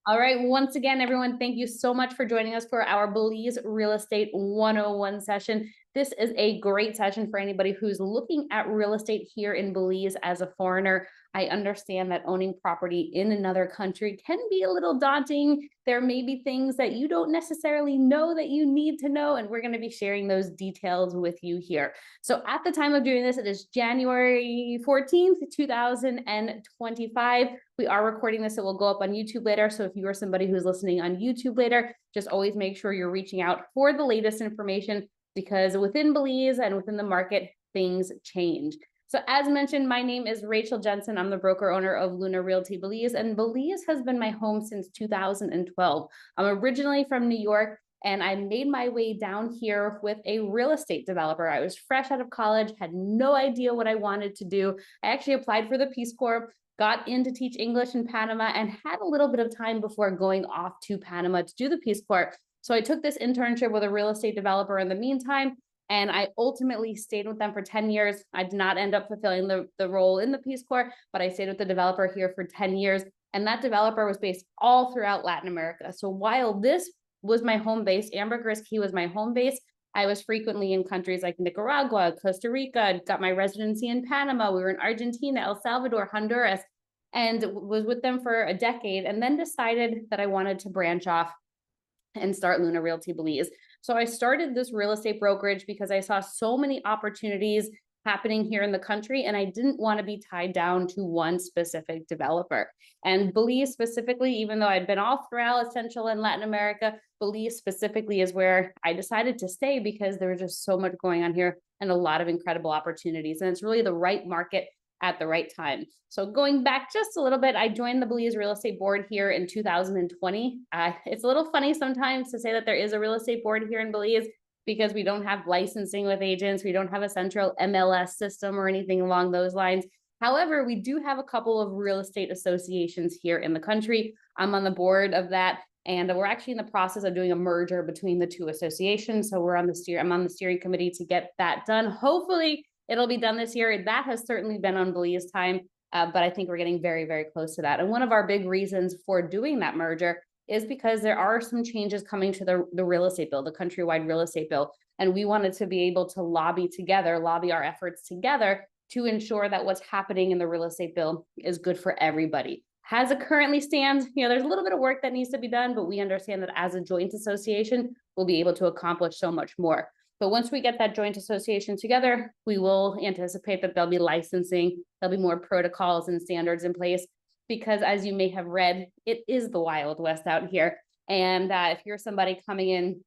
All right. Once again, everyone, thank you so much for joining us for our Belize Real Estate 101 session. This is a great session for anybody who's looking at real estate here in Belize as a foreigner. I understand that owning property in another country can be a little daunting. There may be things that you don't necessarily know that you need to know, and we're going to be sharing those details with you here. So at the time of doing this, it is January 14th, 2025. We are recording this. It will go up on YouTube later. So if you are somebody who's listening on YouTube later, just always make sure you're reaching out for the latest information, because within Belize and within the market, things change. So as mentioned, my name is Rachel Jensen. I'm the broker owner of Luna Realty Belize, and Belize has been my home since 2012. I'm originally from New York, and I made my way down here with a real estate developer. I was fresh out of college, had no idea what I wanted to do. I actually applied for the Peace Corps, got in to teach English in Panama, and had a little bit of time before going off to Panama to do the Peace Corps. So I took this internship with a real estate developer in the meantime, and I ultimately stayed with them for 10 years. I did not end up fulfilling the role in the Peace Corps, but I stayed with the developer here for 10 years. And that developer was based all throughout Latin America. So while this was my home base, Ambergris Caye was my home base, I was frequently in countries like Nicaragua, Costa Rica, got my residency in Panama. We were in Argentina, El Salvador, Honduras, and was with them for a decade, and then decided that I wanted to branch off and start Luna Realty Belize. So I started this real estate brokerage because I saw so many opportunities happening here in the country, and I didn't want to be tied down to one specific developer. And Belize specifically, even though I'd been all throughout Central and Latin America, Belize specifically is where I decided to stay, because there was just so much going on here and a lot of incredible opportunities. And it's really the right market at the right time. So going back just a little bit, I joined the Belize Real Estate Board here in 2020. It's a little funny sometimes to say that there is a real estate board here in Belize, because we don't have licensing with agents. We don't have a central MLS system or anything along those lines. However, we do have a couple of real estate associations here in the country. I'm on the board of that, and we're actually in the process of doing a merger between the two associations. So I'm on the steering committee to get that done. Hopefully it'll be done this year. That has certainly been on Belize time, but I think we're getting very, very close to that. And one of our big reasons for doing that merger is because there are some changes coming to the real estate bill, the countrywide real estate bill. And we wanted to be able to lobby our efforts together to ensure that what's happening in the real estate bill is good for everybody. As it currently stands, there's a little bit of work that needs to be done, but we understand that as a joint association, we'll be able to accomplish so much more. But once we get that joint association together, we will anticipate that there'll be licensing, there'll be more protocols and standards in place, because as you may have read, it is the Wild West out here. And if you're somebody coming in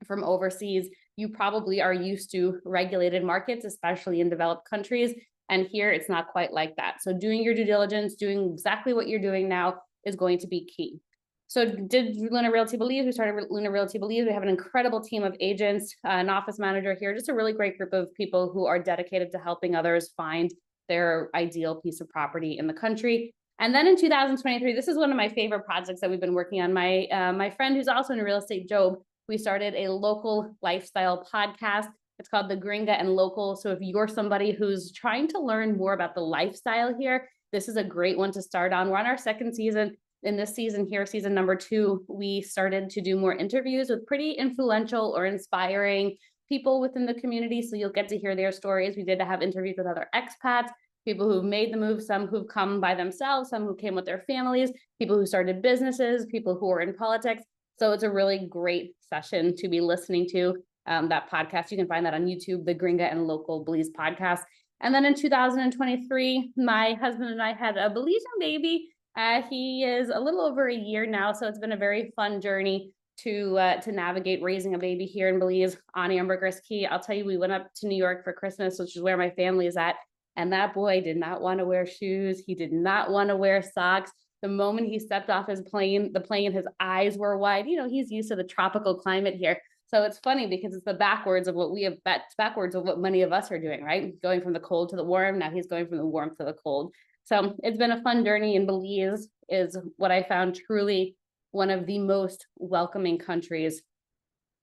from overseas, you probably are used to regulated markets, especially in developed countries. And here it's not quite like that. So doing your due diligence, doing exactly what you're doing now is going to be key. So did Luna Realty Belize? We started Luna Realty Belize. We have an incredible team of agents, an office manager here, just a really great group of people who are dedicated to helping others find their ideal piece of property in the country. And then in 2023, this is one of my favorite projects that we've been working on. My friend who's also in real estate, Job, we started a local lifestyle podcast. It's called The Gringa and Local. So if you're somebody who's trying to learn more about the lifestyle here, this is a great one to start on. We're on our second season. In this season here, season number 2, we started to do more interviews with pretty influential or inspiring people within the community. So you'll get to hear their stories. We did have interviews with other expats, people who've made the move, some who've come by themselves, some who came with their families, people who started businesses, people who are in politics. So it's a really great session to be listening to, that podcast. You can find that on YouTube, the Gringa and Local Belize podcast. And then in 2023, my husband and I had a Belizean baby. He is a little over a year now, so it's been a very fun journey to navigate raising a baby here in Belize on Ambergris Caye. I'll tell you, we went up to New York for Christmas, which is where my family is at, and that boy did not want to wear shoes. He did not want to wear socks. The moment he stepped off the plane, his eyes were wide. He's used to the tropical climate here. So it's funny because it's backwards of what many of us are doing, right? Going from the cold to the warm. Now he's going from the warm to the cold. So it's been a fun journey, and Belize is what I found truly one of the most welcoming countries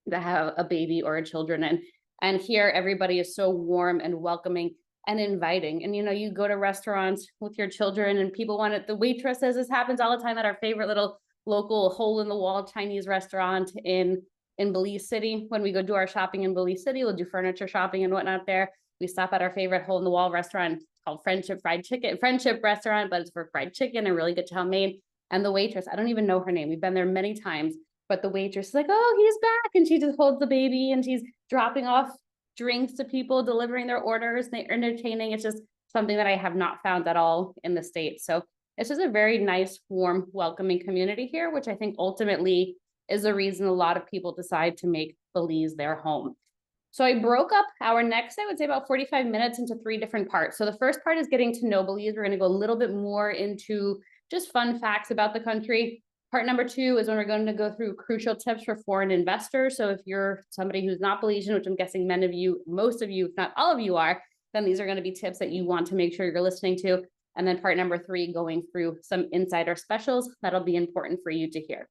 to have a baby or a children in. And here everybody is so warm and welcoming and inviting. And you go to restaurants with your children and people want it. The waitresses, this happens all the time at our favorite little local hole-in-the-wall Chinese restaurant in Belize City. When we go do our shopping in Belize City, we'll do furniture shopping and whatnot there. We stop at our favorite hole-in-the-wall restaurant called Friendship Restaurant, but it's for fried chicken and really good chow mein. And the waitress, I don't even know her name. We've been there many times, but the waitress is like, oh, he's back. And she just holds the baby and she's dropping off drinks to people, delivering their orders. They're entertaining. It's just something that I have not found at all in the States. So it's just a very nice, warm, welcoming community here, which I think ultimately is the reason a lot of people decide to make Belize their home. So I broke up our next, I would say about 45 minutes into 3 different parts. So the first part is getting to know Belize. We're going to go a little bit more into just fun facts about the country. Part number 2 is when we're going to go through crucial tips for foreign investors. So if you're somebody who's not Belizean, which I'm guessing most of you, if not all of you are, then these are going to be tips that you want to make sure you're listening to. And then part number 3, going through some insider specials that'll be important for you to hear.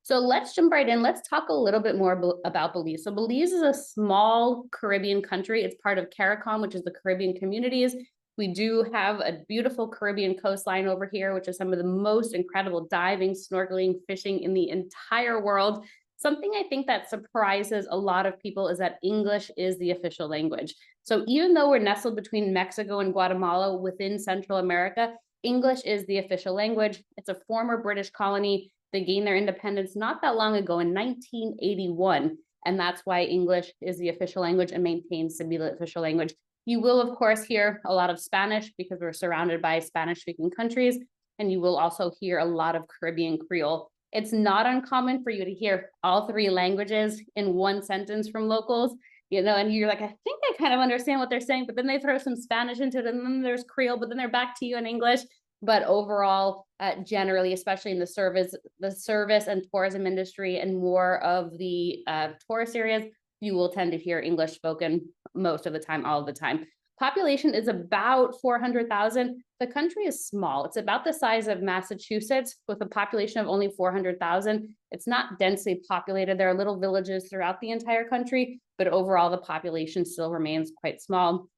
So let's jump right in. Let's talk a little bit more about Belize. So Belize is a small Caribbean country. It's part of CARICOM, which is the Caribbean communities. We do have a beautiful Caribbean coastline over here, which is some of the most incredible diving, snorkeling, fishing in the entire world. Something I think that surprises a lot of people is that English is the official language. So even though we're nestled between Mexico and Guatemala within Central America, English is the official language. It's a former British colony. They gained their independence not that long ago in 1981, and that's why English is the official language and maintains to be the official language. You will, of course, hear a lot of Spanish because we're surrounded by Spanish-speaking countries, and you will also hear a lot of Caribbean Creole. It's not uncommon for you to hear all 3 languages in one sentence from locals, and you're like, I think I kind of understand what they're saying, but then they throw some Spanish into it, and then there's Creole, but then they're back to you in English. But overall, generally, especially in the service and tourism industry and more of the tourist areas, you will tend to hear English spoken most of the time, all of the time. Population is about 400,000. The country is small. It's about the size of Massachusetts with a population of only 400,000. It's not densely populated. There are little villages throughout the entire country, but overall the population still remains quite small.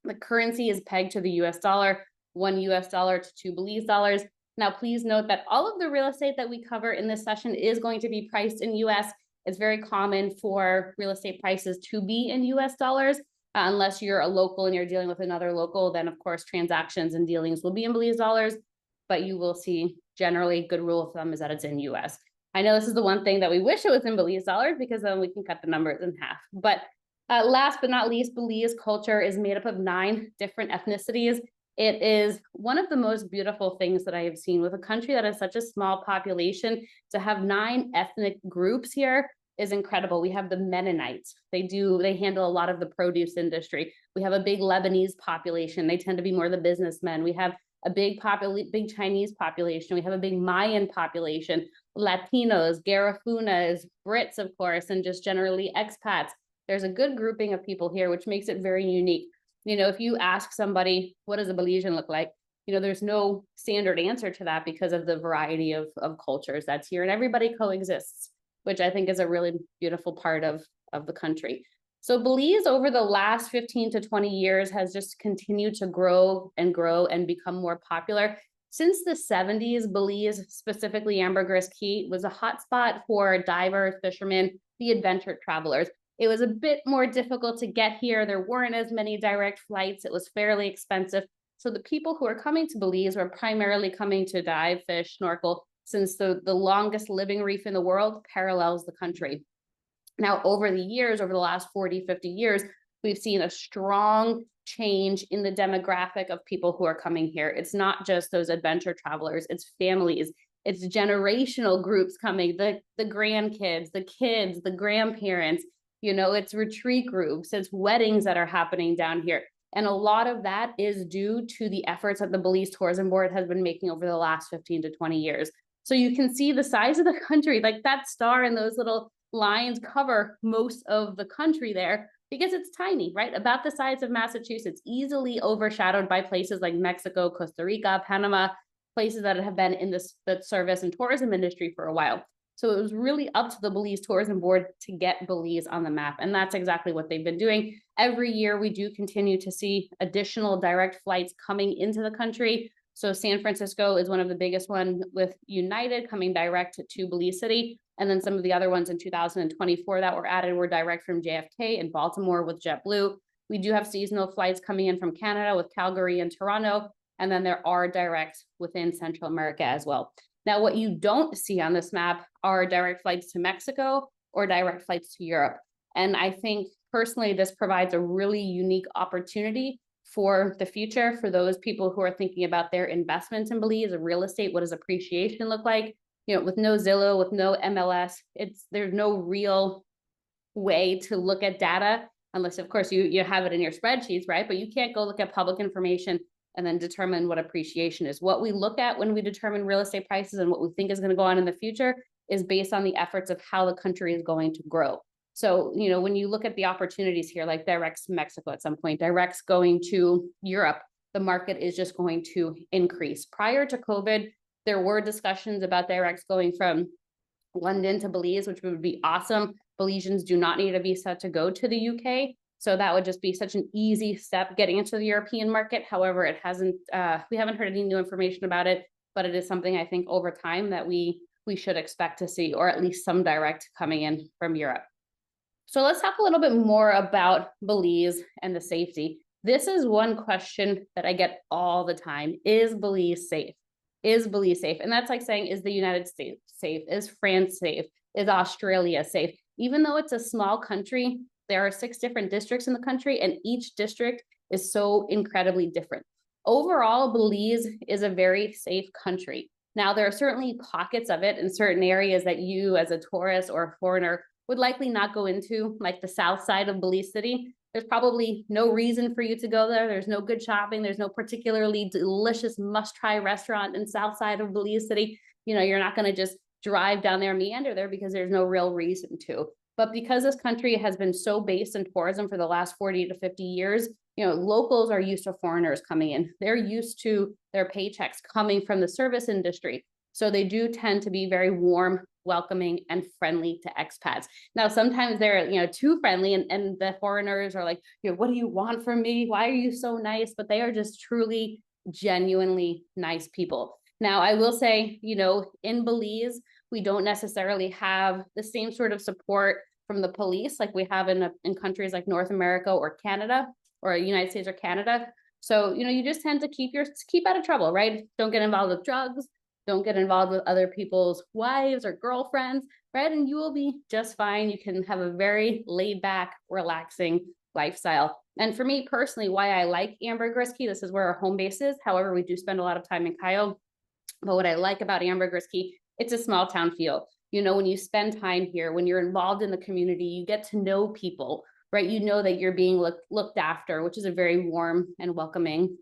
The currency is pegged to the US dollar, $1 US to 2 Belize dollars. Now, please note that all of the real estate that we cover in this session is going to be priced in US. It's very common for real estate prices to be in US dollars, unless you're a local and you're dealing with another local, then of course transactions and dealings will be in Belize dollars, but you will see generally good rule of thumb is that it's in US. I know this is the one thing that we wish it was in Belize dollars because then we can cut the numbers in half. But last but not least, Belize culture is made up of 9 different ethnicities. It is one of the most beautiful things that I have seen with a country that has such a small population. To have 9 ethnic groups here is incredible. We have the Mennonites. They handle a lot of the produce industry. We have a big Lebanese population. They tend to be more the businessmen. We have a big Chinese population. We have a big Mayan population, Latinos, Garafunas, Brits, of course, and just generally expats. There's a good grouping of people here, which makes it very unique. If you ask somebody, what does a Belizean look like? There's no standard answer to that because of the variety of cultures that's here, and everybody coexists, which I think is a really beautiful part of the country. So Belize over the last 15 to 20 years has just continued to grow and become more popular. Since the 70s, Belize, specifically Ambergris Key, was a hotspot for divers, fishermen, the adventure travelers. It was a bit more difficult to get here. There weren't as many direct flights. It was fairly expensive. So the people who are coming to Belize were primarily coming to dive, fish, snorkel, since the longest living reef in the world parallels the country. Now, over the last 40, 50 years, we've seen a strong change in the demographic of people who are coming here. It's not just those adventure travelers, it's families, it's generational groups coming, the grandkids, the kids, the grandparents, it's retreat groups, it's weddings that are happening down here. And a lot of that is due to the efforts that the Belize Tourism Board has been making over the last 15 to 20 years. So you can see the size of the country, like that star and those little lines cover most of the country there because it's tiny, right? About the size of Massachusetts, easily overshadowed by places like Mexico, Costa Rica, Panama, places that have been in the service and tourism industry for a while. So it was really up to the Belize Tourism Board to get Belize on the map. And that's exactly what they've been doing. Every year, we do continue to see additional direct flights coming into the country. So San Francisco is one of the biggest one, with United coming direct to Belize City. And then some of the other ones in 2024 that were added were direct from JFK and Baltimore with JetBlue. We do have seasonal flights coming in from Canada with Calgary and Toronto. And then there are directs within Central America as well. Now, what you don't see on this map are direct flights to Mexico or direct flights to Europe. And I think personally, this provides a really unique opportunity for the future for those people who are thinking about their investments in Belize, real estate. What does appreciation look like? You know, with no Zillow, with no MLS, there's no real way to look at data unless, of course, you have it in your spreadsheets, right? But you can't go look at public information and then determine what appreciation is. What we look at when we determine real estate prices and what we think is going to go on in the future is based on the efforts of how the country is going to grow. So, you know, when you look at the opportunities here, like directs to Mexico at some point, directs going to Europe, the market is just going to increase. Prior to COVID, there were discussions about directs going from London to Belize, which would be awesome. Belizeans do not need a visa to go to the UK. So that would just be such an easy step getting into the European market. However, it hasn't, we haven't heard any new information about it, but it is something I think over time that we should expect to see, or at least some direct coming in from Europe. So let's talk a little bit more about Belize and the safety. This is one question that I get all the time. Is Belize safe? Is Belize safe? And that's like saying, is the United States safe? Is France safe? Is Australia safe? Even though it's a small country, there are 6 different districts in the country, and each district is so incredibly different. Overall, Belize is a very safe country. Now, there are certainly pockets of it in certain areas that you as a tourist or a foreigner would likely not go into, like the south side of Belize City. There's probably no reason for you to go there. There's no good shopping. There's no particularly delicious must-try restaurant in south side of Belize City. You know, you're not going to just drive down there, meander there, because there's no real reason to. But because this country has been so based in tourism for the last 40 to 50 years, you know, locals are used to foreigners coming in. They're used to their paychecks coming from the service industry. So they do tend to be very warm, welcoming, and friendly to expats. Now, sometimes they're, you know, too friendly, and the foreigners are like, you know, what do you want from me? Why are you so nice? But they are just truly, genuinely nice people. Now, I will say, you know, in Belize, we don't necessarily have the same sort of support from the police like we have in countries like North America or Canada, or United States or Canada. So, you know, you just tend to keep out of trouble, right? Don't get involved with drugs. Don't get involved with other people's wives or girlfriends, right? And you will be just fine. You can have a very laid back, relaxing lifestyle. And for me personally, why I like Ambergrisky, this is where our home base is. However, we do spend a lot of time in Cayo. But what I like about Ambergrisky, it's a small town feel. You know, when you spend time here, when you're involved in the community, you get to know people, right? You know that you're being looked after, which is a very warm and welcoming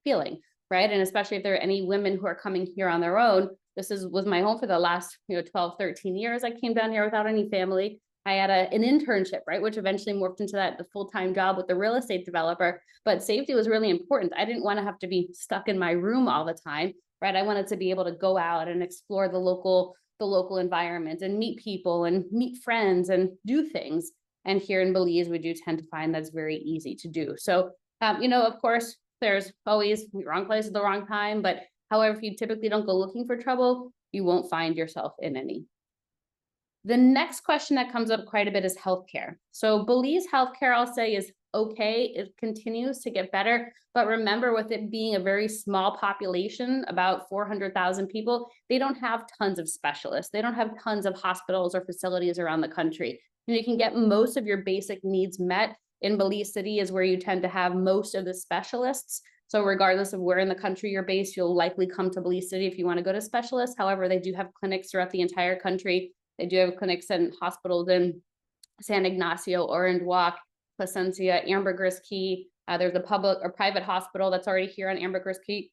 feeling, right? And especially if there are any women who are coming here on their own, this was my home for the last, 12, 13 years. I came down here without any family. I had an internship, right, which eventually morphed into the full-time job with the real estate developer. But safety was really important. I didn't want to have to be stuck in my room all the time, right? I wanted to be able to go out and explore the local environment and meet people and meet friends and do things. And here in Belize, we do tend to find that's very easy to do. So, of course, there's always the wrong place at the wrong time. But however, if you typically don't go looking for trouble, you won't find yourself in any. The next question that comes up quite a bit is healthcare. So Belize healthcare, I'll say, is okay. It continues to get better. But remember, with it being a very small population, about 400,000 people, they don't have tons of specialists. They don't have tons of hospitals or facilities around the country. And you can get most of your basic needs met in Belize City is where you tend to have most of the specialists. So regardless of where in the country you're based, you'll likely come to Belize City if you want to go to specialists. However, they do have clinics throughout the entire country. They do have clinics and hospitals in San Ignacio, Orange Walk, Placencia, Ambergris Key. There's a public or private hospital that's already here on Ambergris Key,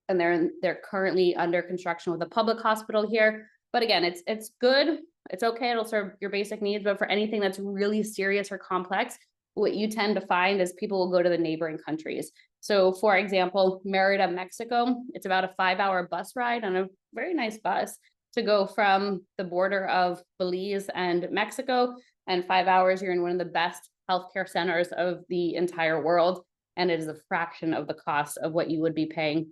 and they're currently under construction with a public hospital here. But again, it's good. It's okay. It'll serve your basic needs. But for anything that's really serious or complex, what you tend to find is people will go to the neighboring countries. So for example, Merida, Mexico, it's about a 5-hour bus ride on a very nice bus to go from the border of Belize and Mexico. And 5 hours, you're in one of the best healthcare centers of the entire world. And it is a fraction of the cost of what you would be paying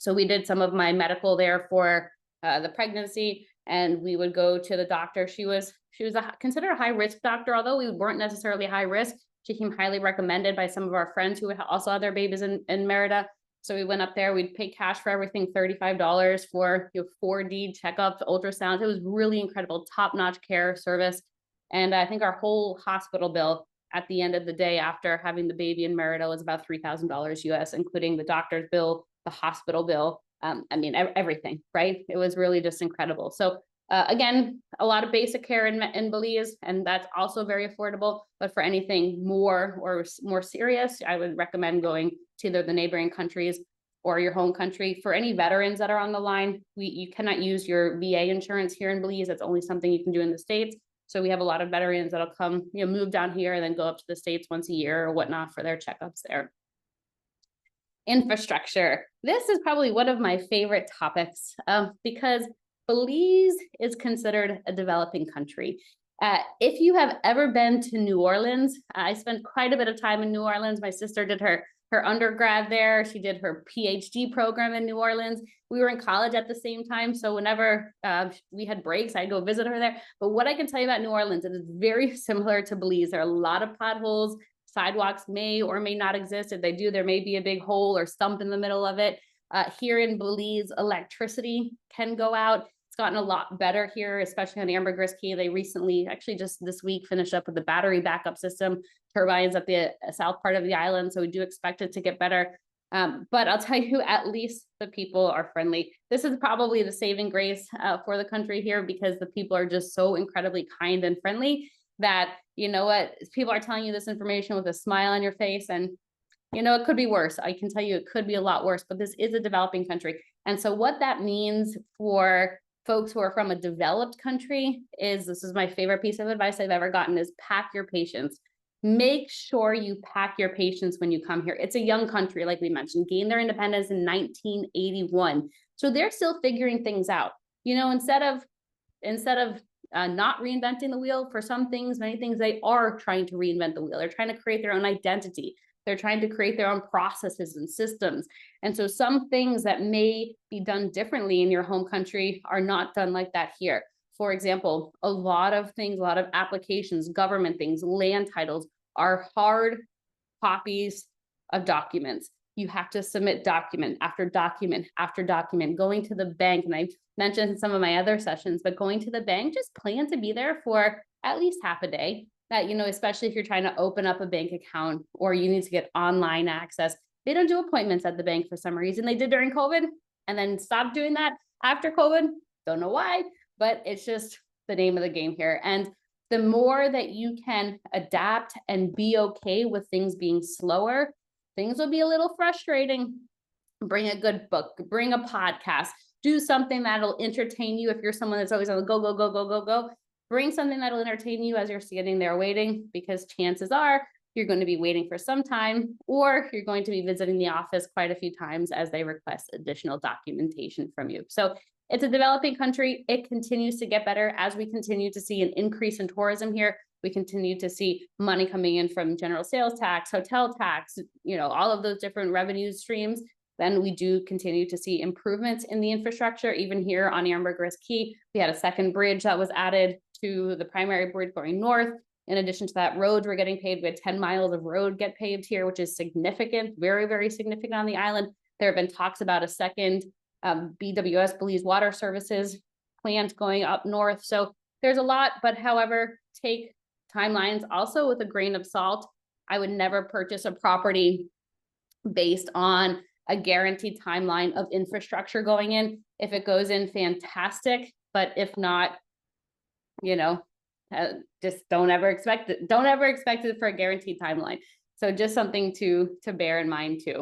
So we did some of my medical there for the pregnancy, and we would go to the doctor. She was considered a high risk doctor, although we weren't necessarily high risk. She came highly recommended by some of our friends who also had their babies in Merida. So we went up there, we'd pay cash for everything, $35 for 4D checkups, ultrasounds. It was really incredible, top-notch care service. And I think our whole hospital bill at the end of the day after having the baby in Merida was about $3,000 US, including the doctor's bill, the hospital bill. I mean, everything, right? It was really just incredible. So again, a lot of basic care in Belize, and that's also very affordable. But for anything more serious, I would recommend going to either the neighboring countries or your home country. For any veterans that are on the line, you cannot use your VA insurance here in Belize. That's only something you can do in the States. So we have a lot of veterans that'll come, move down here and then go up to the States once a year or whatnot for their checkups there. Infrastructure. This is probably one of my favorite topics because Belize is considered a developing country. If you have ever been to New Orleans, I spent quite a bit of time in New Orleans. My sister did her undergrad there. She did her PhD program in New Orleans. We were in college at the same time. So whenever we had breaks, I'd go visit her there. But what I can tell you about New Orleans, it is very similar to Belize. There are a lot of potholes. Sidewalks may or may not exist. If they do, there may be a big hole or stump in the middle of it. Here in Belize, electricity can go out. It's gotten a lot better here, especially on Ambergris Key. They recently, actually just this week, finished up with the battery backup system, turbines at the south part of the island. So we do expect it to get better. But I'll tell you, at least the people are friendly. This is probably the saving grace for the country here, because the people are just so incredibly kind and friendly that, you know what, people are telling you this information with a smile on your face, and it could be worse. I can tell you it could be a lot worse, but this is a developing country. And so what that means for folks who are from a developed country is, this is my favorite piece of advice I've ever gotten, is pack your patience. Make sure you pack your patience when you come here. It's a young country, like we mentioned, gained their independence in 1981. So they're still figuring things out. Instead of not reinventing the wheel for some things, many things, they are trying to reinvent the wheel. They're trying to create their own identity. They're trying to create their own processes and systems. And so some things that may be done differently in your home country are not done like that here. For example, a lot of things, a lot of applications, government things, land titles are hard copies of documents. You have to submit document after document after document. Going to the bank, and I've mentioned in some of my other sessions, but going to the bank, just plan to be there for at least half a day. That, especially if you're trying to open up a bank account or you need to get online access. They don't do appointments at the bank for some reason. They did during COVID and then stopped doing that after COVID. Don't know why, but it's just the name of the game here. And the more that you can adapt and be okay with things being slower, things will be a little frustrating. Bring a good book, bring a podcast, do something that'll entertain you. If you're someone that's always on the go, go, go, go, go, go, bring something that'll entertain you as you're sitting there waiting, because chances are you're going to be waiting for some time, or you're going to be visiting the office quite a few times as they request additional documentation from you. So it's a developing country. It continues to get better as we continue to see an increase in tourism here. We continue to see money coming in from general sales tax, hotel tax, all of those different revenue streams. Then we do continue to see improvements in the infrastructure. Even here on Ambergris Key, we had a second bridge that was added to the primary bridge going north. In addition to that, roads were getting paved. We had 10 miles of road get paved here, which is significant, very, very significant on the island. There have been talks about a second BWS, Belize Water Services plant going up north. So there's a lot, but however, take timelines also with a grain of salt. I would never purchase a property based on a guaranteed timeline of infrastructure going in. If it goes in, fantastic. But if not, just don't ever expect it. Don't ever expect it for a guaranteed timeline. So just something to bear in mind too.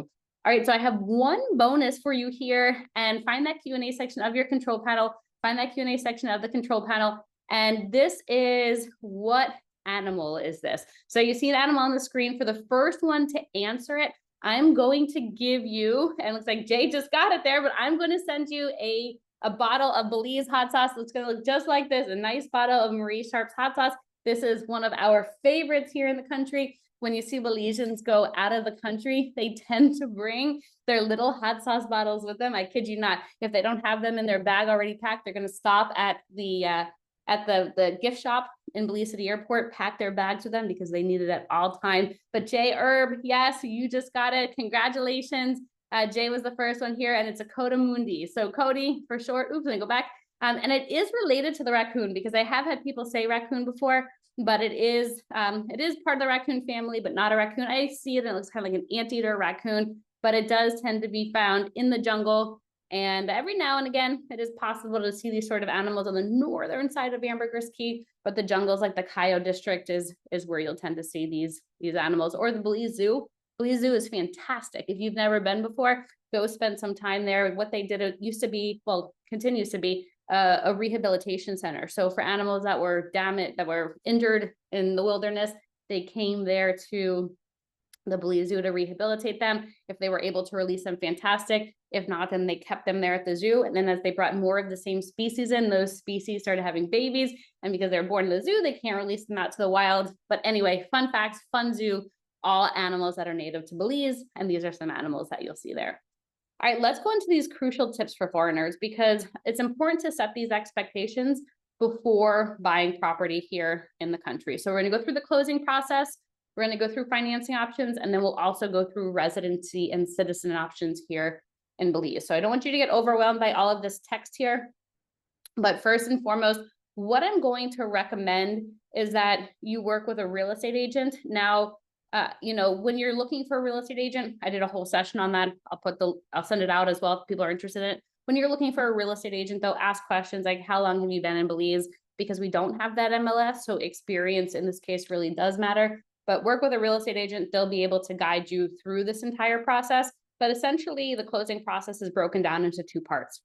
All right, so I have one bonus for you here, and find that Q&A section of your control panel. Find that Q&A section of the control panel. And this is, what animal is this? So you see an animal on the screen. For the first one to answer it, I'm going to give you, and it looks like Jay just got it there, but I'm going to send you a bottle of Belize hot sauce. It's going to look just like this, a nice bottle of Marie Sharp's hot sauce. This is one of our favorites here in the country. when you see Belizeans go out of the country, they tend to bring their little hot sauce bottles with them. I kid you not. If they don't have them in their bag already packed, they're going to stop at the gift shop in Belize City Airport, pack their bags with them because they need it at all time. But Jay Herb, yes, you just got it. Congratulations. Jay was the first one here, and it's a Coda Mundi. So Cody for short. Oops, let me go back. And it is related to the raccoon because I have had people say raccoon before, but it is part of the raccoon family, but not a raccoon. I see it and it looks kind of like an anteater raccoon, but it does tend to be found in the jungle. And every now and again, it is possible to see these sort of animals on the northern side of Ambergris Caye, but the jungles like the Cayo district is where you'll tend to see these animals, or the Belize Zoo. Belize Zoo is fantastic. If you've never been before, go spend some time there. What they did, it used to be, well, continues to be a rehabilitation center. So for animals that were damaged, that were injured in the wilderness, they came there to the Belize Zoo to rehabilitate them. If they were able to release them, fantastic. If not, then they kept them there at the zoo. And then as they brought more of the same species in, those species started having babies. And because they're born in the zoo, they can't release them out to the wild. But anyway, fun facts, fun zoo, all animals that are native to Belize. And these are some animals that you'll see there. All right, let's go into these crucial tips for foreigners because it's important to set these expectations before buying property here in the country. So we're going to go through the closing process. We're going to go through financing options, and then we'll also go through residency and citizen options here in Belize. So I don't want you to get overwhelmed by all of this text here. But first and foremost, what I'm going to recommend is that you work with a real estate agent. Now, when you're looking for a real estate agent, I did a whole session on that. I'll send it out as well if people are interested in it. When you're looking for a real estate agent, they'll ask questions like, how long have you been in Belize? Because we don't have that MLS, so experience in this case really does matter. But work with a real estate agent, they'll be able to guide you through this entire process. But essentially, the closing process is broken down into two parts: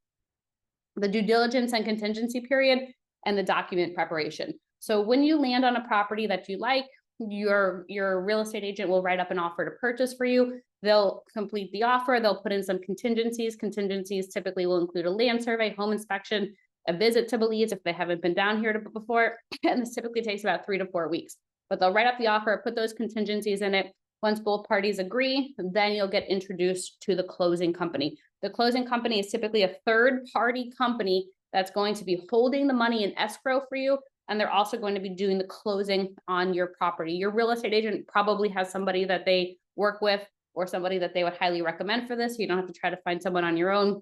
the due diligence and contingency period and the document preparation. So when you land on a property that you like, your real estate agent will write up an offer to purchase for you. They'll complete the offer. They'll put in some contingencies. Contingencies typically will include a land survey, home inspection, a visit to Belize if they haven't been down here before. And this typically takes about 3 to 4 weeks. But they'll write up the offer, put those contingencies in it. Once both parties agree, then you'll get introduced to the closing company. The closing company is typically a third-party company that's going to be holding the money in escrow for you, and they're also going to be doing the closing on your property. Your real estate agent probably has somebody that they work with or somebody that they would highly recommend for this. You don't have to try to find someone on your own,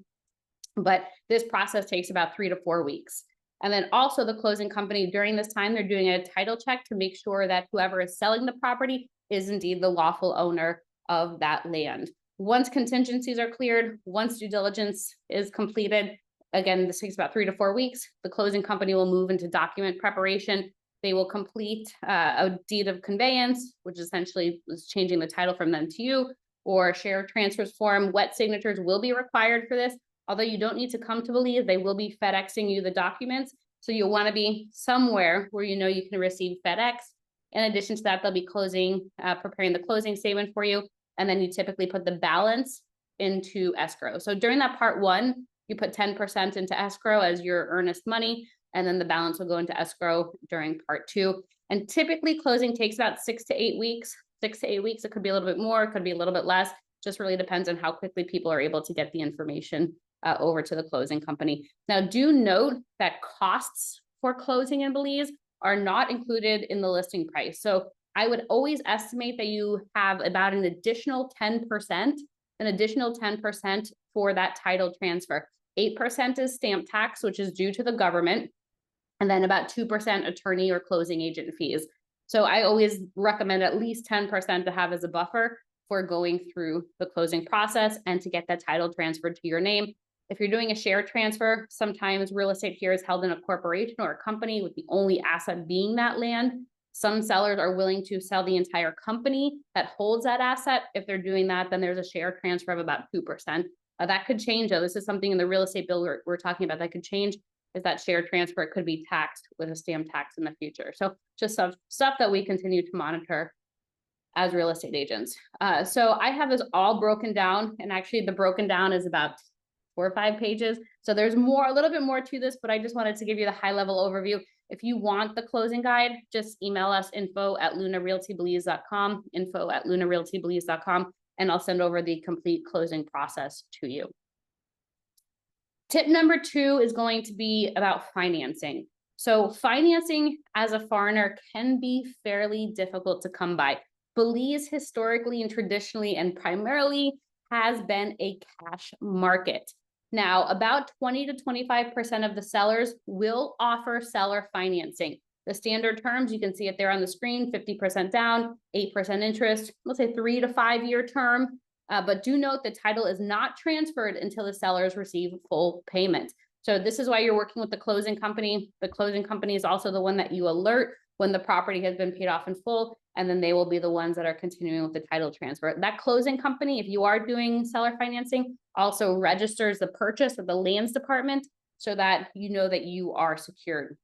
but this process takes about 3 to 4 weeks. And then also the closing company, during this time, they're doing a title check to make sure that whoever is selling the property is indeed the lawful owner of that land. Once contingencies are cleared, once due diligence is completed, again, this takes about 3 to 4 weeks, the closing company will move into document preparation. They will complete a deed of conveyance, which essentially is changing the title from them to you, or share transfers form. Wet signatures will be required for this. Although you don't need to come to Belize, they will be FedExing you the documents. So you'll want to be somewhere where you know you can receive FedEx. In addition to that, they'll be preparing the closing statement for you. And then you typically put the balance into escrow. So during that part one, you put 10% into escrow as your earnest money, and then the balance will go into escrow during part two. And typically closing takes about 6 to 8 weeks. 6 to 8 weeks, it could be a little bit more, it could be a little bit less. Just really depends on how quickly people are able to get the information over to the closing company. Now, do note that costs for closing in Belize are not included in the listing price. So I would always estimate that you have about an additional 10% for that title transfer. 8% is stamp tax, which is due to the government, and then about 2% attorney or closing agent fees. So I always recommend at least 10% to have as a buffer for going through the closing process and to get that title transferred to your name. If you're doing a share transfer, sometimes real estate here is held in a corporation or a company with the only asset being that land. Some sellers are willing to sell the entire company that holds that asset. If they're doing that, then there's a share transfer of about 2%. That could change, though. This is something in the real estate bill we're talking about that could change, is that share transfer could be taxed with a stamp tax in the future. So just stuff that we continue to monitor as real estate agents. So I have this all broken down, and actually the broken down is about 4 or 5 pages. So there's a little bit more to this, but I just wanted to give you the high level overview. If you want the closing guide, just email us info@lunarealtybelize.com, info@lunarealtybelize.com, and I'll send over the complete closing process to you. Tip number 2 is going to be about financing. So financing as a foreigner can be fairly difficult to come by. Belize historically and traditionally and primarily has been a cash market. Now, about 20 to 25% of the sellers will offer seller financing. The standard terms, you can see it there on the screen, 50% down, 8% interest, let's say 3 to 5 year term. But do note the title is not transferred until the sellers receive full payment. So this is why you're working with the closing company. The closing company is also the one that you alert when the property has been paid off in full, and then they will be the ones that are continuing with the title transfer. That closing company, if you are doing seller financing, also registers the purchase with the lands department so that you know that you are secured.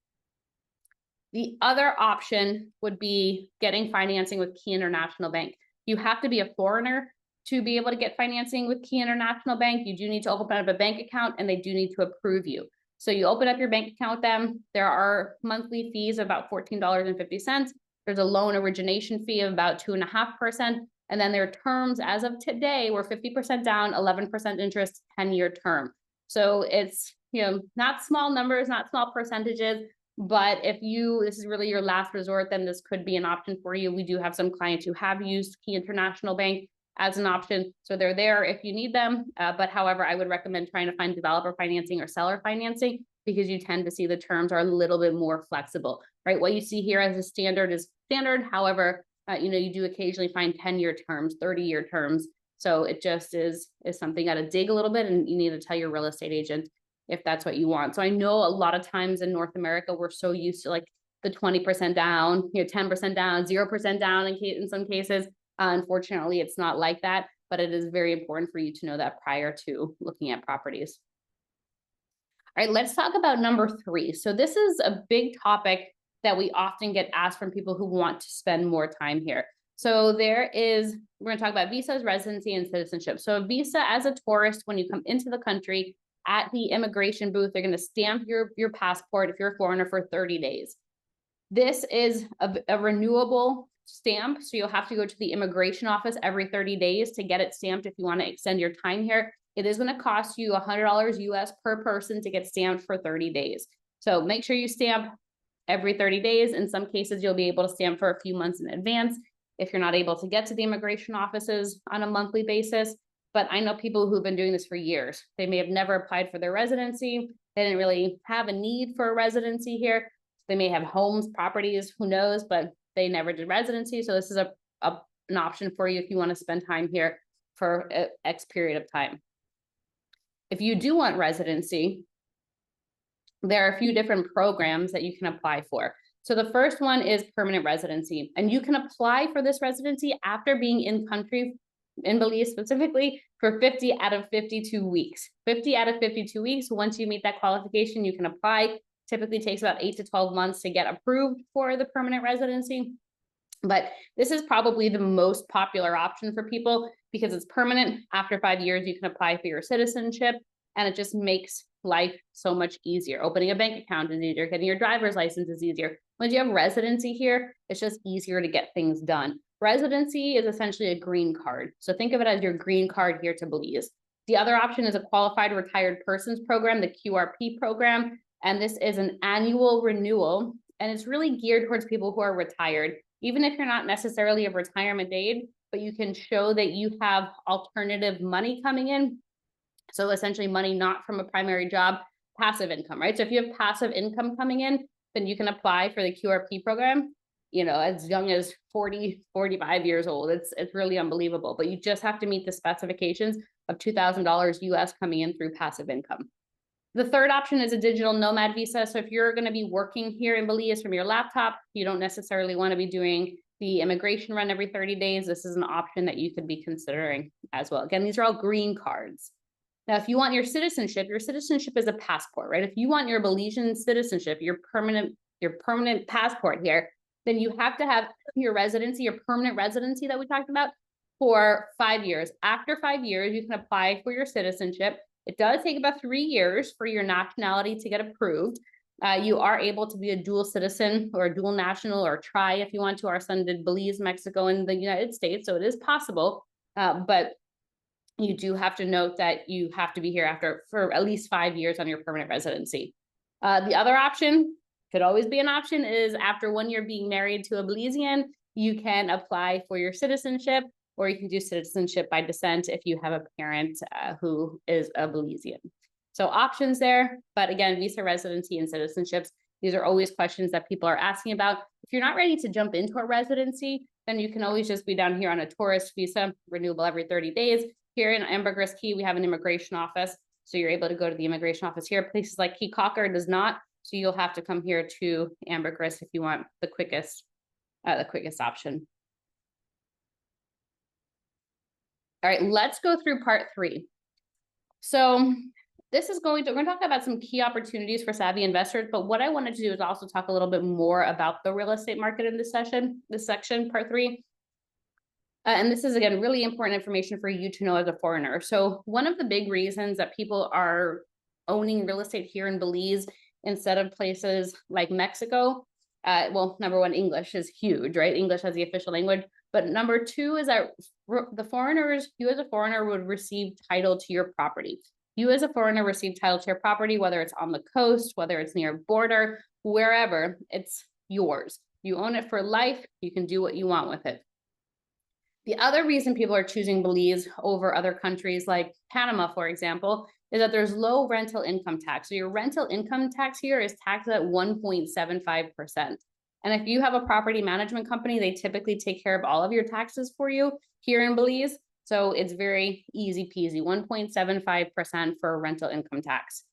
The other option would be getting financing with Key International Bank. You have to be a foreigner to be able to get financing with Key International Bank. You do need to open up a bank account, and they do need to approve you. So you open up your bank account with them. There are monthly fees of about $14.50. There's a loan origination fee of about 2.5%. And then there are terms as of today, we're 50% down, 11% interest, 10-year term. So it's, not small numbers, not small percentages, but if this is really your last resort, then this could be an option for you. We do have some clients who have used Key International Bank as an option. So they're there if you need them. But however, I would recommend trying to find developer financing or seller financing because you tend to see the terms are a little bit more flexible, right? What you see here as a standard is standard. However, you do occasionally find 10-year terms, 30-year terms. So it just is something you got to dig a little bit, and you need to tell your real estate agent if that's what you want. So I know a lot of times in North America, we're so used to like the 20% down, 10% down, 0% down in some cases. Unfortunately, it's not like that, but it is very important for you to know that prior to looking at properties. All right, let's talk about number 3. So this is a big topic that we often get asked from people who want to spend more time here. So we're going to talk about visas, residency, and citizenship. So a visa as a tourist, when you come into the country, at the immigration booth, they're going to stamp your passport if you're a foreigner for 30 days. This is a renewable stamp, so you'll have to go to the immigration office every 30 days to get it stamped if you want to extend your time here. It is going to cost you $100 US per person to get stamped for 30 days. So make sure you stamp every 30 days. In some cases, you'll be able to stamp for a few months in advance if you're not able to get to the immigration offices on a monthly basis. But I know people who've been doing this for years. They may have never applied for their residency. They didn't really have a need for a residency here. They may have homes, properties, who knows, but they never did residency. So this is an option for you if you want to spend time here for X period of time. If you do want residency, there are a few different programs that you can apply for. So the first one is permanent residency, and you can apply for this residency after being in country, in Belize specifically, for 50 out of 52 weeks. 50 out of 52 weeks, once you meet that qualification, you can apply. Typically takes about 8 to 12 months to get approved for the permanent residency. But this is probably the most popular option for people because it's permanent. After 5 years, you can apply for your citizenship, and it just makes life so much easier. Opening a bank account is easier. Getting your driver's license is easier. Once you have residency here, it's just easier to get things done. Residency is essentially a green card. So think of it as your green card here to Belize. The other option is a qualified retired persons program, the QRP program. And this is an annual renewal, and it's really geared towards people who are retired. Even if you're not necessarily of retirement age, but you can show that you have alternative money coming in. So essentially money not from a primary job, passive income, right? So if you have passive income coming in, then you can apply for the QRP program, as young as 40, 45 years old. It's really unbelievable, but you just have to meet the specifications of $2,000 US coming in through passive income. The third option is a digital nomad visa. So if you're going to be working here in Belize from your laptop, you don't necessarily want to be doing the immigration run every 30 days. This is an option that you could be considering as well. Again, these are all green cards. Now, if you want your citizenship is a passport, right? If you want your Belizean citizenship, your permanent passport here, then you have to have your residency, your permanent residency that we talked about for 5 years. After 5 years, you can apply for your citizenship. It does take about 3 years for your nationality to get approved. You are able to be a dual citizen or a dual national, or try if you want to. Our son did Belize, Mexico, and the United States, so it is possible. But you do have to note that you have to be here for at least 5 years on your permanent residency. The other option, could always be an option, is after 1 year being married to a Belizean, you can apply for your citizenship, or you can do citizenship by descent if you have a parent who is a Belizean. So options there, but again, visa residency and citizenships, these are always questions that people are asking about. If you're not ready to jump into a residency, then you can always just be down here on a tourist visa, renewable every 30 days. Here in Ambergris Caye, we have an immigration office. So you're able to go to the immigration office here. Places like Caye Caulker does not. So you'll have to come here to Ambergris if you want the quickest option. All right, let's go through part 3. So this is we're going to talk about some key opportunities for savvy investors, but what I wanted to do is also talk a little bit more about the real estate market in this section, part 3. And this is, again, really important information for you to know as a foreigner. So one of the big reasons that people are owning real estate here in Belize instead of places like Mexico, well, number one, English is huge, right? English as the official language. But number 2 is that you as a foreigner would receive title to your property. You as a foreigner receive title to your property, whether it's on the coast, whether it's near a border, wherever, it's yours. You own it for life. You can do what you want with it. The other reason people are choosing Belize over other countries like Panama, for example, is that there's low rental income tax. So your rental income tax here is taxed at 1.75%. And if you have a property management company, they typically take care of all of your taxes for you here in Belize. So it's very easy peasy, 1.75% for a rental income tax.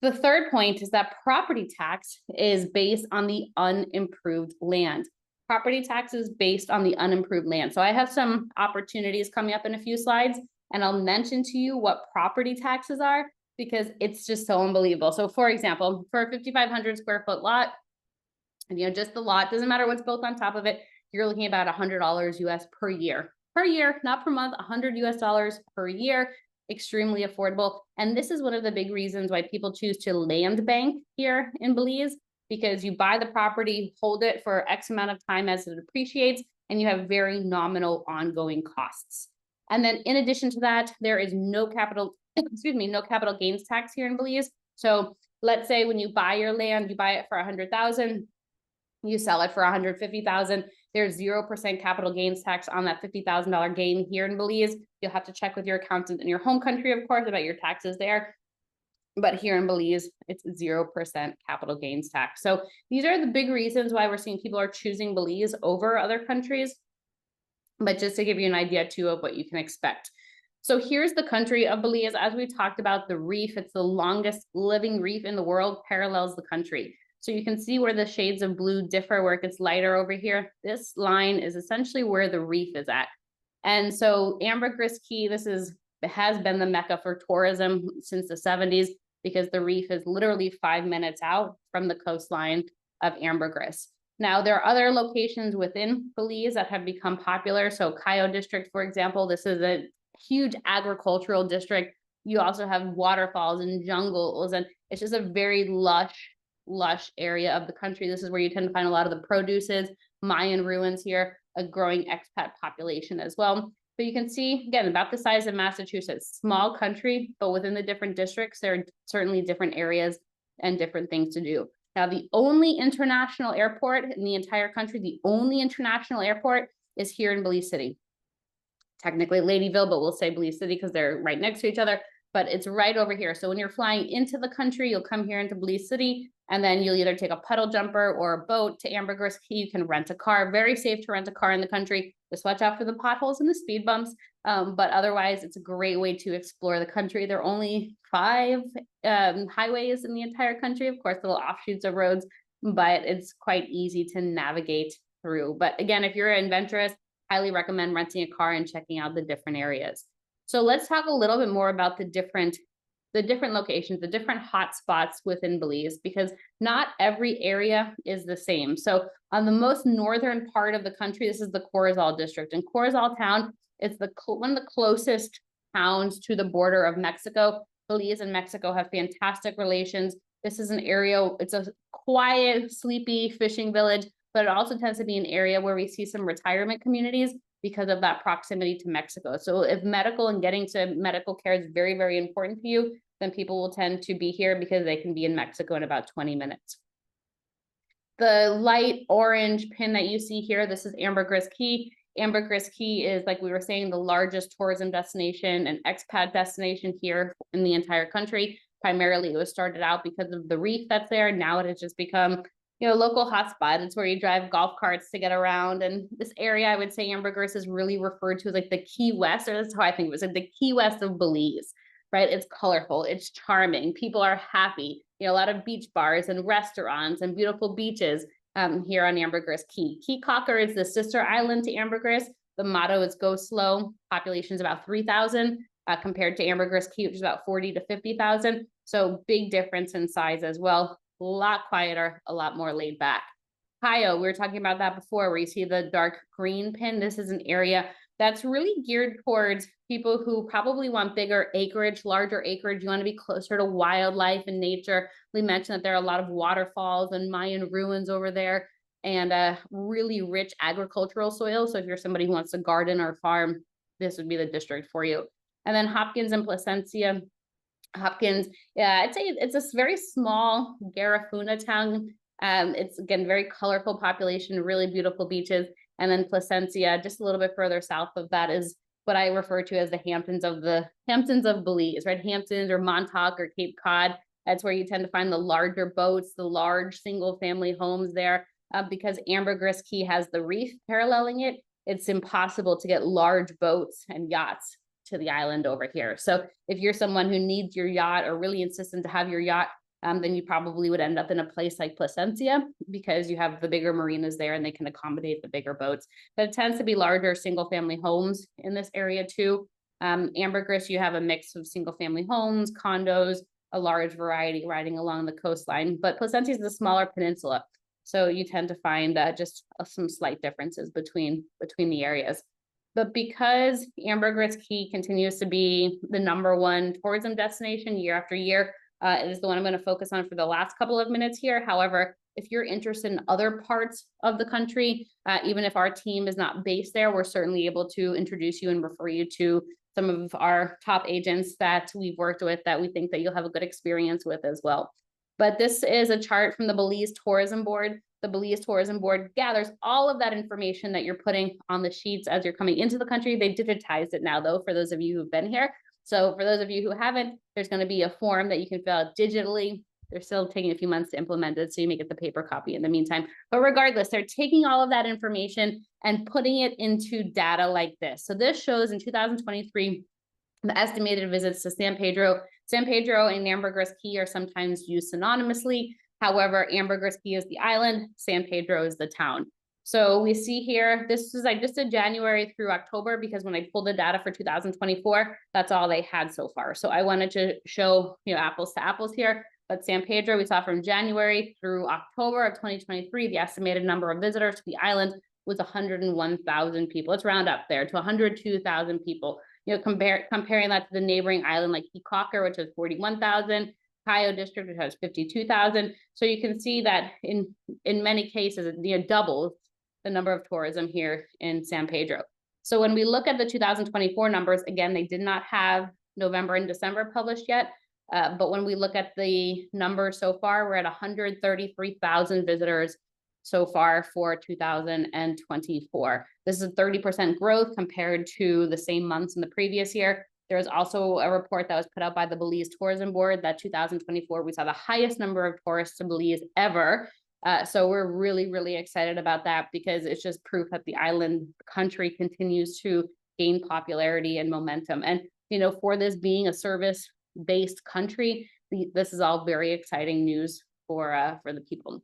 The third point is that property tax is based on the unimproved land. Property tax is based on the unimproved land. So I have some opportunities coming up in a few slides, and I'll mention to you what property taxes are because it's just so unbelievable. So for example, for a 5,500 square foot lot, and just the lot, doesn't matter what's built on top of it, you're looking at about $100 US per year. Per year, not per month, $100 US per year, extremely affordable. And this is one of the big reasons why people choose to land bank here in Belize, because you buy the property, hold it for X amount of time as it appreciates, and you have very nominal ongoing costs. And then in addition to that, there is no capital gains tax here in Belize. So let's say when you buy your land, you buy it for $100,000, you sell it for $150,000. There's 0% capital gains tax on that $50,000 gain here in Belize. You'll have to check with your accountant in your home country, of course, about your taxes there. But here in Belize, it's 0% capital gains tax. So these are the big reasons why we're seeing people are choosing Belize over other countries. But just to give you an idea too of what you can expect. So here's the country of Belize. As we talked about, the reef, it's the longest living reef in the world, parallels the country. So you can see where the shades of blue differ, where it gets lighter over here. This line is essentially where the reef is at. And so Ambergris Caye, has been the mecca for tourism since the 70s, because the reef is literally 5 minutes out from the coastline of Ambergris. Now, there are other locations within Belize that have become popular. So Cayo District, for example, this is a huge agricultural district. You also have waterfalls and jungles, and it's just a very lush area of the country. This is where you tend to find a lot of the produces, Mayan ruins here, a growing expat population as well. But you can see, again, about the size of Massachusetts, small country, but within the different districts, there are certainly different areas and different things to do. Now, the only international airport in the entire country, the only international airport is here in Belize City. Technically Ladyville, but we'll say Belize City because they're right next to each other, but it's right over here. So when you're flying into the country, you'll come here into Belize City, and then you'll either take a puddle jumper or a boat to Ambergris Caye. You can rent a car. Very safe to rent a car in the country. Just watch out for the potholes and the speed bumps. But otherwise, it's a great way to explore the country. There are only 5 highways in the entire country. Of course, little offshoots of roads, but it's quite easy to navigate through. But again, if you're adventurous, highly recommend renting a car and checking out the different areas. So let's talk a little bit more about the different locations, the different hot spots within Belize, because not every area is the same. So on the most northern part of the country, this is the Corozal district. And Corozal town is one of the closest towns to the border of Mexico. Belize and Mexico have fantastic relations. This is an area, it's a quiet, sleepy fishing village, but it also tends to be an area where we see some retirement communities because of that proximity to Mexico. So if medical and getting to medical care is very, very important to you, then people will tend to be here because they can be in Mexico in about 20 minutes. The light orange pin that you see here, this is Ambergris Caye. Ambergris Caye is, like we were saying, the largest tourism destination and expat destination here in the entire country. Primarily, it was started out because of the reef that's there. Now it has just become, local hotspot. It's where you drive golf carts to get around. And this area, I would say Ambergris is really referred to as like the Key West, or that's how I think it was, like the Key West of Belize, right? It's colorful, it's charming, people are happy. A lot of beach bars and restaurants and beautiful beaches here on Ambergris Caye. Caye Caulker is the sister island to Ambergris. The motto is go slow. Population is about 3,000 compared to Ambergris Caye, which is about 40 to 50,000. So big difference in size as well. A lot quieter, a lot more laid back. Cayo, we were talking about that before, where you see the dark green pin. This is an area that's really geared towards people who probably want bigger acreage, larger acreage. You want to be closer to wildlife and nature. We mentioned that there are a lot of waterfalls and Mayan ruins over there, and really rich agricultural soil. So if you're somebody who wants to garden or farm, this would be the district for you. And then Hopkins and Placencia. Hopkins, yeah, I'd say it's a very small Garifuna town. It's, again, very colorful population, really beautiful beaches. And then Placencia, just a little bit further south of that, is what I refer to as the Hamptons of Belize, right? Hamptons or Montauk or Cape Cod. That's where you tend to find the larger boats, the large single family homes there. Because Ambergris Caye has the reef paralleling it, it's impossible to get large boats and yachts to the island over here. So if you're someone who needs your yacht or really insistent to have your yacht, then you probably would end up in a place like Placencia because you have the bigger marinas there and they can accommodate the bigger boats. But it tends to be larger single family homes in this area too. Ambergris, you have a mix of single family homes, condos, a large variety riding along the coastline. But Placencia is a smaller peninsula, so you tend to find just some slight differences between the areas. But because Ambergris Caye continues to be the #1 tourism destination year after year, it is the one I'm going to focus on for the last couple of minutes here. However, if you're interested in other parts of the country, even if our team is not based there, we're certainly able to introduce you and refer you to some of our top agents that we've worked with that we think that you'll have a good experience with as well. But this is a chart from the Belize Tourism Board. The Belize Tourism Board gathers all of that information that you're putting on the sheets as you're coming into the country. They digitized it now, though, for those of you who've been here. So for those of you who haven't, there's going to be a form that you can fill out digitally. They're still taking a few months to implement it, so you may get the paper copy in the meantime. But regardless, they're taking all of that information and putting it into data like this. So this shows in 2023, the estimated visits to San Pedro. San Pedro and Ambergris Caye are sometimes used synonymously. However, Ambergris Caye is the island, San Pedro is the town. So we see here, this is, I just did January through October because when I pulled the data for 2024, that's all they had so far. So I wanted to show, apples to apples here. But San Pedro, we saw from January through October of 2023, the estimated number of visitors to the island was 101,000 people. Let's round up there to 102,000 people. Comparing that to the neighboring island like Caye Caulker, which has 41,000, Cayo district, which has 52,000. So you can see that in many cases, it doubles the number of tourism here in San Pedro. So when we look at the 2024 numbers, again, they did not have November and December published yet. But when we look at the numbers so far, we're at 133,000 visitors so far for 2024. This is a 30% growth compared to the same months in the previous year. There was also a report that was put out by the Belize Tourism Board that 2024, we saw the highest number of tourists to Belize ever. So we're really, really excited about that because it's just proof that the island country continues to gain popularity and momentum. And, for this being a service-based country, this is all very exciting news for the people.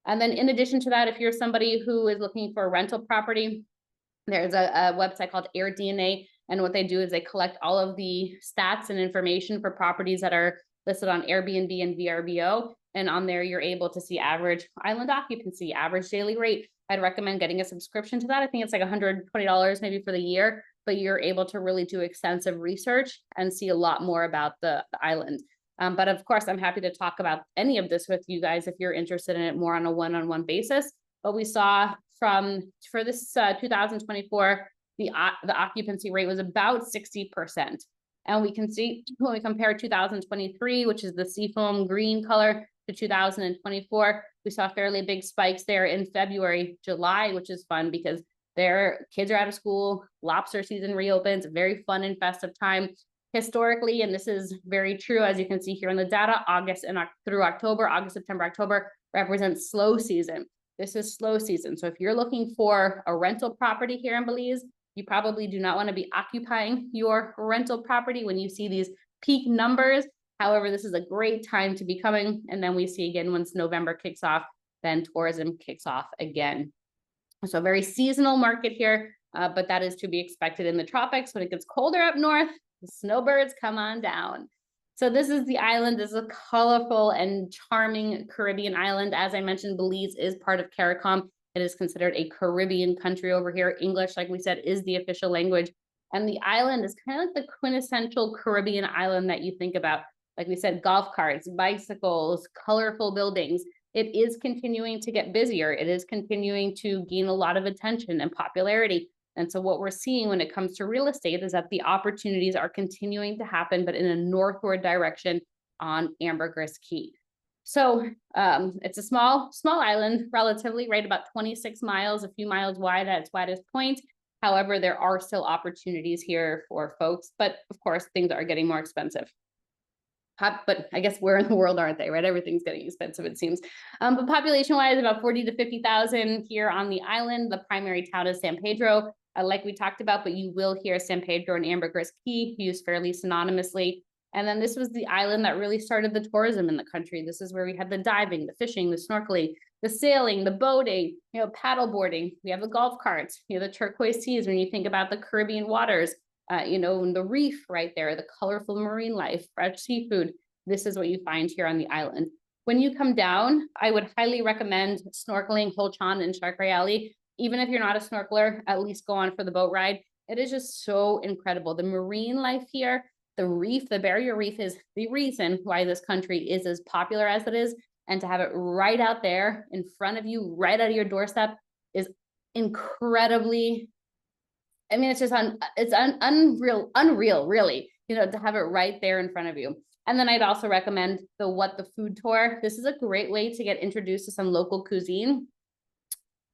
And then in addition to that, if you're somebody who is looking for a rental property, there's a website called AirDNA. And what they do is they collect all of the stats and information for properties that are listed on Airbnb and VRBO. And on there, you're able to see average island occupancy, average daily rate. I'd recommend getting a subscription to that. I think it's like $120 maybe for the year, but you're able to really do extensive research and see a lot more about the island. But of course, I'm happy to talk about any of this with you guys if you're interested in it more on a one-on-one basis. But we saw for this 2024, the occupancy rate was about 60%. And we can see when we compare 2023, which is the seafoam green color, to 2024, we saw fairly big spikes there in February, July, which is fun because their kids are out of school, lobster season reopens, very fun and festive time. Historically, and this is very true, as you can see here in the data, August and through October, August, September, October represents slow season. This is slow season. So if you're looking for a rental property here in Belize, you probably do not want to be occupying your rental property when you see these peak numbers. However, this is a great time to be coming. And then we see again, once November kicks off, then tourism kicks off again. So a very seasonal market here, but that is to be expected in the tropics. When it gets colder up north, the snowbirds come on down. So this is the island. This is a colorful and charming Caribbean island. As I mentioned, Belize is part of CARICOM. It is considered a Caribbean country over here. English, like we said, is the official language. And the island is kind of like the quintessential Caribbean island that you think about. Like we said, golf carts, bicycles, colorful buildings. It is continuing to get busier. It is continuing to gain a lot of attention and popularity. And so what we're seeing when it comes to real estate is that the opportunities are continuing to happen, but in a northward direction on Ambergris Caye. So it's a small island, relatively, right? About 26 miles, a few miles wide at its widest point. However, there are still opportunities here for folks, but of course, things are getting more expensive. But I guess where in the world aren't they, right? Everything's getting expensive, it seems. But population-wise, about 40 to 50,000 here on the island. The primary town is San Pedro, like we talked about, but you will hear San Pedro and Ambergris Caye used fairly synonymously. And then this was the island that really started the tourism in the country. This is where we had the diving, the fishing, the snorkeling, the sailing, the boating, paddle boarding. We have the golf carts, the turquoise seas when you think about the Caribbean waters. And the reef right there, the colorful marine life, fresh seafood. This is what you find here on the island. When you come down, I would highly recommend snorkeling Holchan and Shark Alley. Even if you're not a snorkeler, at least go on for the boat ride. It is just so incredible. The marine life here, the reef, the barrier reef is the reason why this country is as popular as it is. And to have it right out there in front of you, right out of your doorstep is incredibly, it's just unreal, really, to have it right there in front of you. And then I'd also recommend the What the Food tour. This is a great way to get introduced to some local cuisine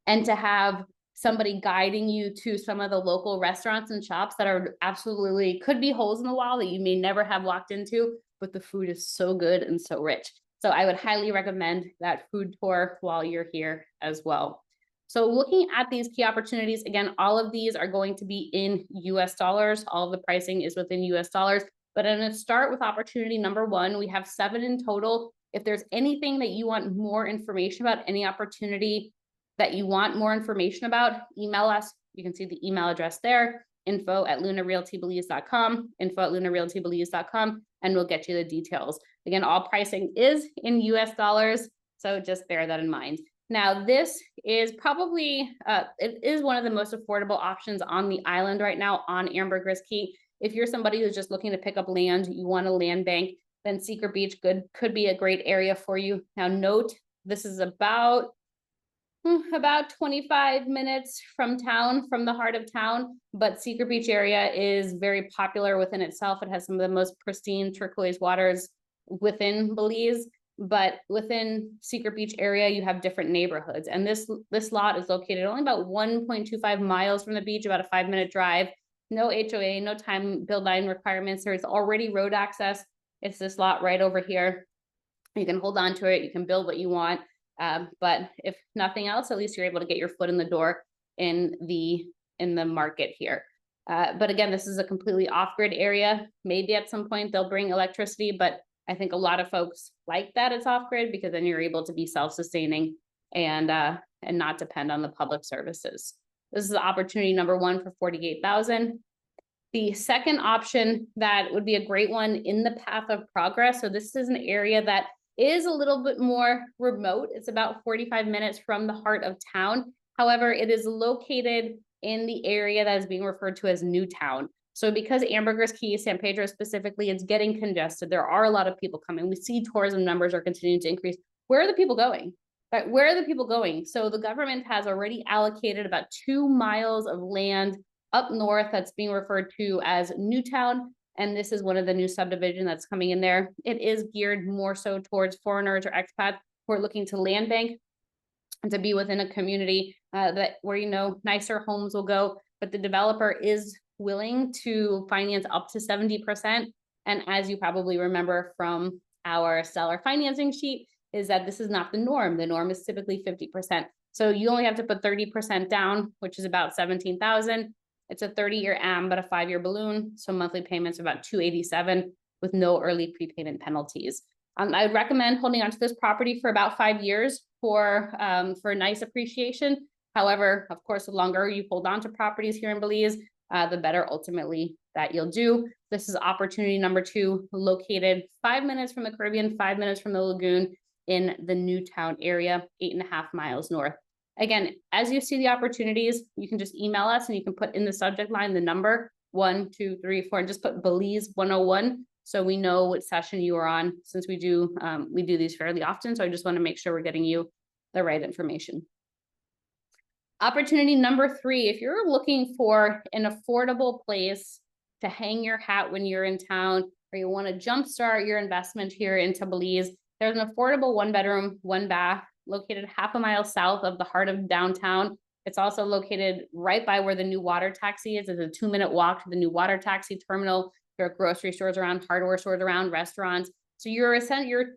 and to have somebody guiding you to some of the local restaurants and shops that are absolutely, could be holes in the wall that you may never have walked into, but the food is so good and so rich. So I would highly recommend that food tour while you're here as well. So looking at these key opportunities, again, all of these are going to be in US dollars. All of the pricing is within US dollars. But I'm going to start with opportunity number 1. We have 7 in total. If there's anything that you want more information about, any opportunity that you want more information about, email us. You can see the email address there, info@lunarealtybelize.com, info@lunarealtybelize.com, and we'll get you the details. Again, all pricing is in US dollars, so just bear that in mind. Now, this is probably, it is one of the most affordable options on the island right now on Ambergris Caye. If you're somebody who's just looking to pick up land, you want a land bank, then Secret Beach could be a great area for you. Now, note, this is about 25 minutes from town, from the heart of town, but Secret Beach area is very popular within itself. It has some of the most pristine turquoise waters within Belize. But within Secret Beach area, you have different neighborhoods. And this lot is located only about 1.25 miles from the beach, about a 5-minute drive. No HOA, no time build line requirements. There's already road access. It's this lot right over here. You can hold on to it. You can build what you want. But if nothing else, at least you're able to get your foot in the door in the market here. But again, this is a completely off-grid area. Maybe at some point they'll bring electricity, but I think a lot of folks like that it's off-grid because then you're able to be self-sustaining and not depend on the public services. This is opportunity number 1 for 48,000. The second option that would be a great one in the path of progress. So this is an area that is a little bit more remote. It's about 45 minutes from the heart of town. However, it is located in the area that is being referred to as Newtown. So because Ambergris Caye, San Pedro specifically, it's getting congested. There are a lot of people coming. We see tourism numbers are continuing to increase. Where are the people going? Right? Where are the people going? So the government has already allocated about 2 miles of land up north that's being referred to as Newtown. And this is one of the new subdivision that's coming in there. It is geared more so towards foreigners or expats who are looking to land bank and to be within a community that where, you know, nicer homes will go. But the developer is willing to finance up to 70%. And as you probably remember from our seller financing sheet, is that this is not the norm. The norm is typically 50%. So you only have to put 30% down, which is about 17,000. It's a 30-year AM, but a 5-year balloon. So monthly payments are about $287 with no early prepayment penalties. I would recommend holding onto this property for about 5 years for nice appreciation. However, of course, the longer you hold on to properties here in Belize, the better ultimately that you'll do. This is opportunity number 2, located 5 minutes from the Caribbean, 5 minutes from the lagoon in the Newtown area, 8.5 miles north. Again, as you see the opportunities, you can just email us and you can put in the subject line the number 1, 2, 3, 4, and just put Belize 101. So we know what session you are on, since we do these fairly often. So I just want to make sure we're getting you the right information. Opportunity number 3, if you're looking for an affordable place to hang your hat when you're in town, or you want to jumpstart your investment here into Belize, there's an affordable 1-bedroom, 1-bath located half a mile south of the heart of downtown. It's also located right by where the new water taxi is. It's a 2-minute walk to the new water taxi terminal. There are grocery stores around, hardware stores around, restaurants. So you're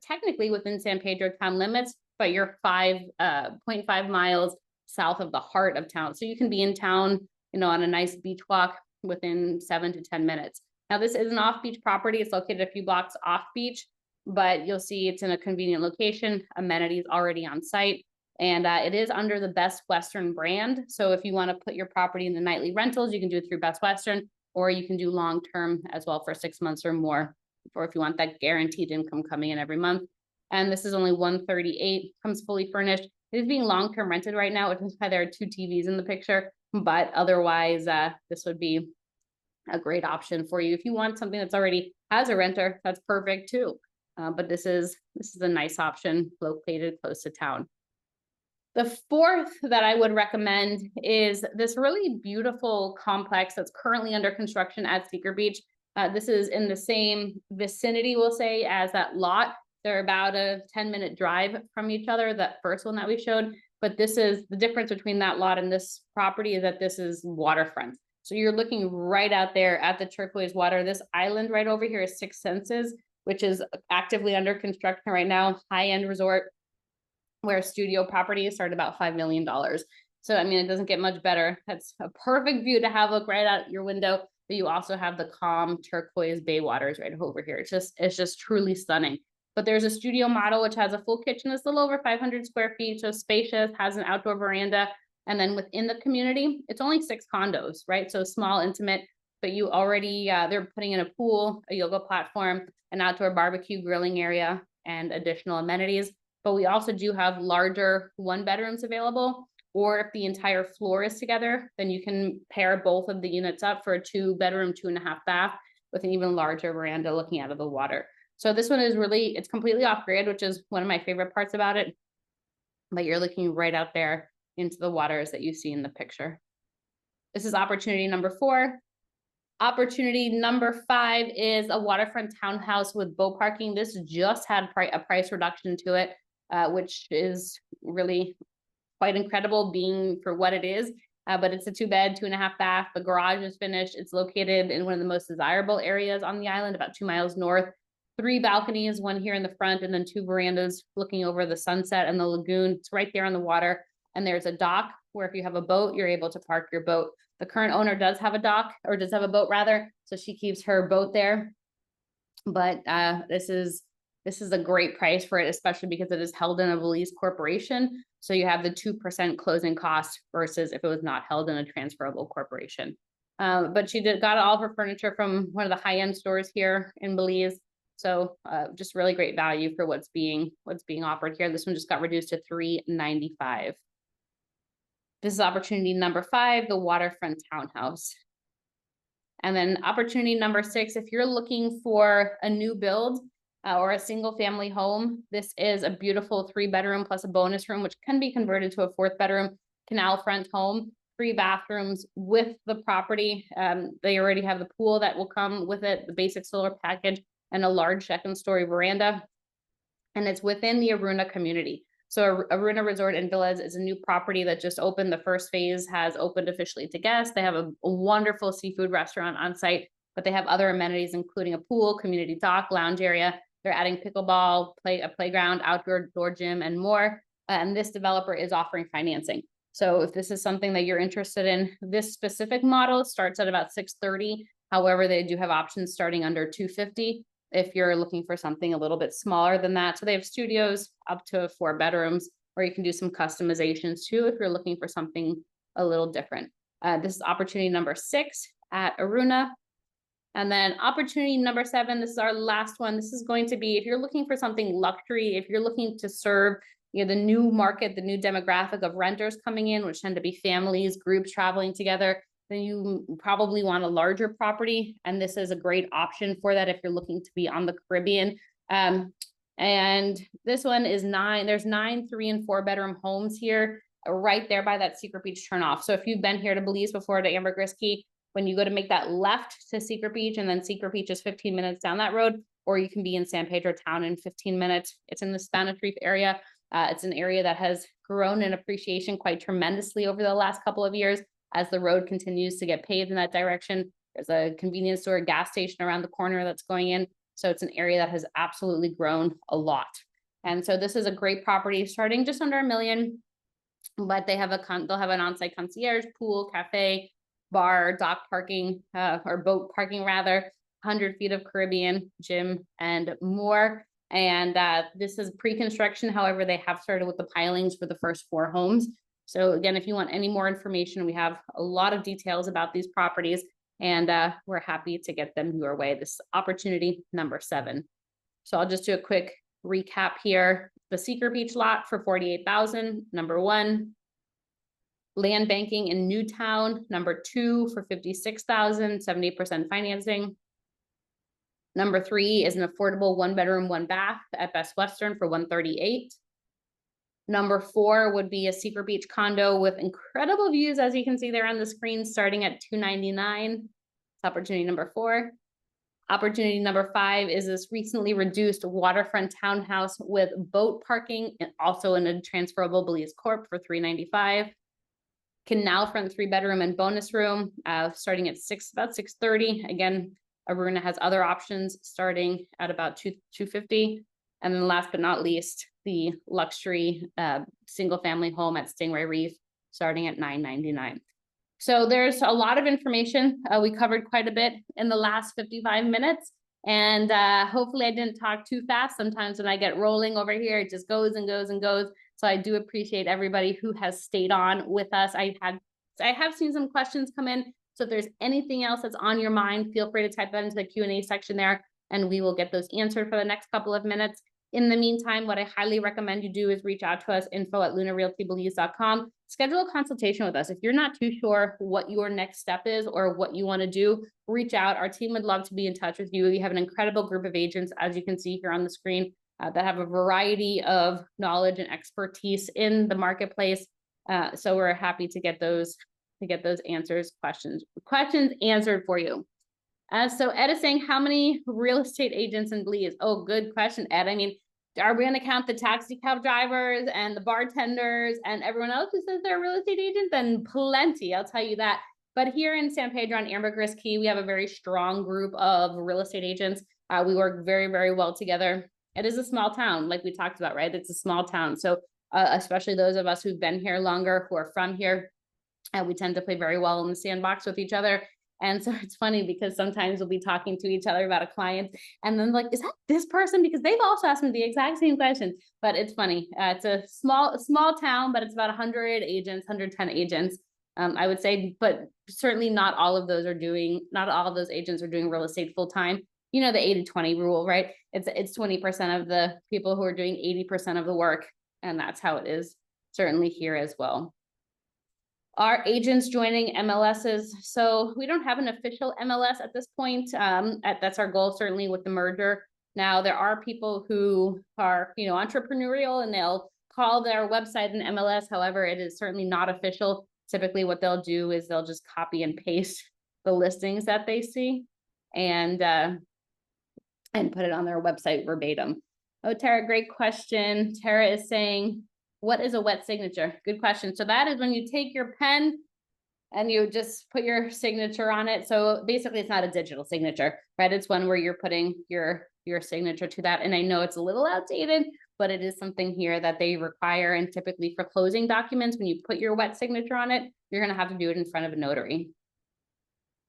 technically within San Pedro town limits, but you're 5.5 miles south of the heart of town. So you can be in town, you know, on a nice beach walk within 7 to 10 minutes. Now, this is an off-beach property. It's located a few blocks off beach, but you'll see it's in a convenient location, amenities already on site, and it is under the Best Western brand. So if you want to put your property in the nightly rentals, you can do it through Best Western, or you can do long-term as well for 6 months or more, or if you want that guaranteed income coming in every month. And this is only $138, comes fully furnished. It is being long-term rented right now, which is why there are 2 TVs in the picture, but otherwise this would be a great option for you. If you want something that's already has a renter, that's perfect too. But this is a nice option located close to town. The 4th that I would recommend is this really beautiful complex that's currently under construction at Seeker Beach. This is in the same vicinity, we'll say, as that lot. They're about a 10-minute drive from each other, that first one that we showed. But this is the difference between that lot and this property, is that this is waterfront. So you're looking right out there at the turquoise water. This island right over here is 6 Senses, which is actively under construction right now, high-end resort, where studio properties start about $5 million. So, I mean, it doesn't get much better. That's a perfect view to have look right out your window, but you also have the calm turquoise bay waters right over here. It's just truly stunning. But there's a studio model, which has a full kitchen. It's a little over 500 square feet, so spacious, has an outdoor veranda. And then within the community, it's only 6 condos, right? So small, intimate, but you already, they're putting in a pool, a yoga platform, an outdoor barbecue grilling area, and additional amenities. But we also do have larger 1-bedrooms available, or if the entire floor is together, then you can pair both of the units up for a 2-bedroom, 2.5 bath with an even larger veranda looking out of the water. So this one is really, it's completely off grid, which is one of my favorite parts about it. But you're looking right out there into the waters that you see in the picture. This is opportunity number 4. Opportunity number 5 is a waterfront townhouse with boat parking. This just had a price reduction to it, which is really quite incredible being for what it is. But it's a 2-bed, 2.5 bath. The garage is finished. It's located in one of the most desirable areas on the island, about 2 miles north. 3 balconies, 1 here in the front, and then 2 verandas looking over the sunset and the lagoon. It's right there on the water. And there's a dock where if you have a boat, you're able to park your boat. The current owner does have a dock, or does have a boat rather, so she keeps her boat there. But this is a great price for it, especially because it is held in a Belize corporation. So you have the 2% closing cost versus if it was not held in a transferable corporation. But she got all of her furniture from one of the high-end stores here in Belize. So just really great value for what's being offered here. This one just got reduced to $395. This is opportunity number 5, the waterfront townhouse. And then opportunity number 6, if you're looking for a new build or a single family home, this is a beautiful 3-bedroom plus a bonus room, which can be converted to a 4th bedroom canal front home, 3 bathrooms with the property. They already have the pool that will come with it, the basic solar package, and a large 2nd-story veranda. And it's within the Aruna community. So Aruna Resort and Villas is a new property that just opened. The first phase has opened officially to guests. They have a wonderful seafood restaurant on site, but they have other amenities, including a pool, community dock, lounge area. They're adding pickleball, a playground, outdoor gym, and more. And this developer is offering financing. So if this is something that you're interested in, this specific model starts at about $630. However, they do have options starting under $250 if you're looking for something a little bit smaller than that. So they have studios up to 4 bedrooms, or you can do some customizations too if you're looking for something a little different. This is opportunity number 6 at Aruna. And then opportunity number 7, this is our last one. This is going to be if you're looking for something luxury, if you're looking to serve the new market, the new demographic of renters coming in, which tend to be families, groups traveling together, then you probably want a larger property. And this is a great option for that if you're looking to be on the Caribbean. And this one is 9. There's 9 3- and 4-bedroom homes here, right there by that Secret Beach turnoff. So if you've been here to Belize before, to Ambergris Caye, when you go to make that left to Secret Beach, and then Secret Beach is 15 minutes down that road, or you can be in San Pedro town in 15 minutes. It's in the Spanish Reef area. It's an area that has grown in appreciation quite tremendously over the last couple of years as the road continues to get paved in that direction. There's a convenience store, gas station around the corner that's going in. So it's an area that has absolutely grown a lot. And so this is a great property starting just under $1 million, but they have they'll have an on-site concierge, pool, cafe, bar, dock parking, or boat parking rather, 100 feet of Caribbean, gym, and more. And this is pre-construction. However, they have started with the pilings for the first 4 homes. So again, if you want any more information, we have a lot of details about these properties, and we're happy to get them your way. This is opportunity number 7. So I'll just do a quick recap here. The Secret Beach lot for $48,000, number 1. Land banking in Newtown, number 2 for $56,000, 70% financing. Number 3 is an affordable 1-bedroom, 1-bath at Best Western for $138,000. Number 4 would be a Secret Beach condo with incredible views, as you can see there on the screen, starting at $299,000. It's opportunity number 4. Opportunity number 5 is this recently reduced waterfront townhouse with boat parking, and also in a transferable Belize Corp for $395,000. Canal front 3-bedroom and bonus room, starting at about $630,000. Again, Aruna has other options starting at about $250,000. And then last but not least, the luxury single family home at Stingray Reef, starting at $999,000. So there's a lot of information. We covered quite a bit in the last 55 minutes. And hopefully I didn't talk too fast. Sometimes when I get rolling over here, it just goes and goes and goes. So I do appreciate everybody who has stayed on with us. I have seen some questions come in. So if there's anything else that's on your mind, feel free to type that into the Q&A section there, and we will get those answered for the next couple of minutes. In the meantime, what I highly recommend you do is reach out to us, info@lunarealtybelize.com. Schedule a consultation with us. If you're not too sure what your next step is or what you want to do, reach out. Our team would love to be in touch with you. We have an incredible group of agents, as you can see here on the screen, that have a variety of knowledge and expertise in the marketplace. So we're happy to get those questions answered for you. So Ed is saying, how many real estate agents in Belize? Oh, good question, Ed. I mean, are we going to count the taxi cab drivers and the bartenders and everyone else who says they're real estate agents? Then plenty, I'll tell you that. But here in San Pedro and Ambergris Caye, we have a very strong group of real estate agents. We work very, very well together. It is a small town, like we talked about, right? It's a small town. So especially those of us who've been here longer, who are from here, we tend to play very well in the sandbox with each other. And so it's funny because sometimes we'll be talking to each other about a client and then like, is that this person? Because they've also asked me the exact same question, but it's funny. It's a small town, but it's about 100 agents, 110 agents, I would say, but certainly not all of those agents are doing real estate full time. You know, the 80-20 rule, right? It's 20% of the people who are doing 80% of the work. And that's how it is certainly here as well. Are agents joining MLSs? So we don't have an official MLS at this point. That's our goal, certainly with the merger. Now, there are people who are, entrepreneurial, and they'll call their website an MLS. However, it is certainly not official. Typically what they'll do is they'll just copy and paste the listings that they see and put it on their website verbatim. Oh, Tara, great question. Tara is saying, what is a wet signature? Good question. So that is when you take your pen and you just put your signature on it. So basically it's not a digital signature, right? It's one where you're putting your signature to that. And I know it's a little outdated, but it is something here that they require. And typically for closing documents, when you put your wet signature on it, you're going to have to do it in front of a notary.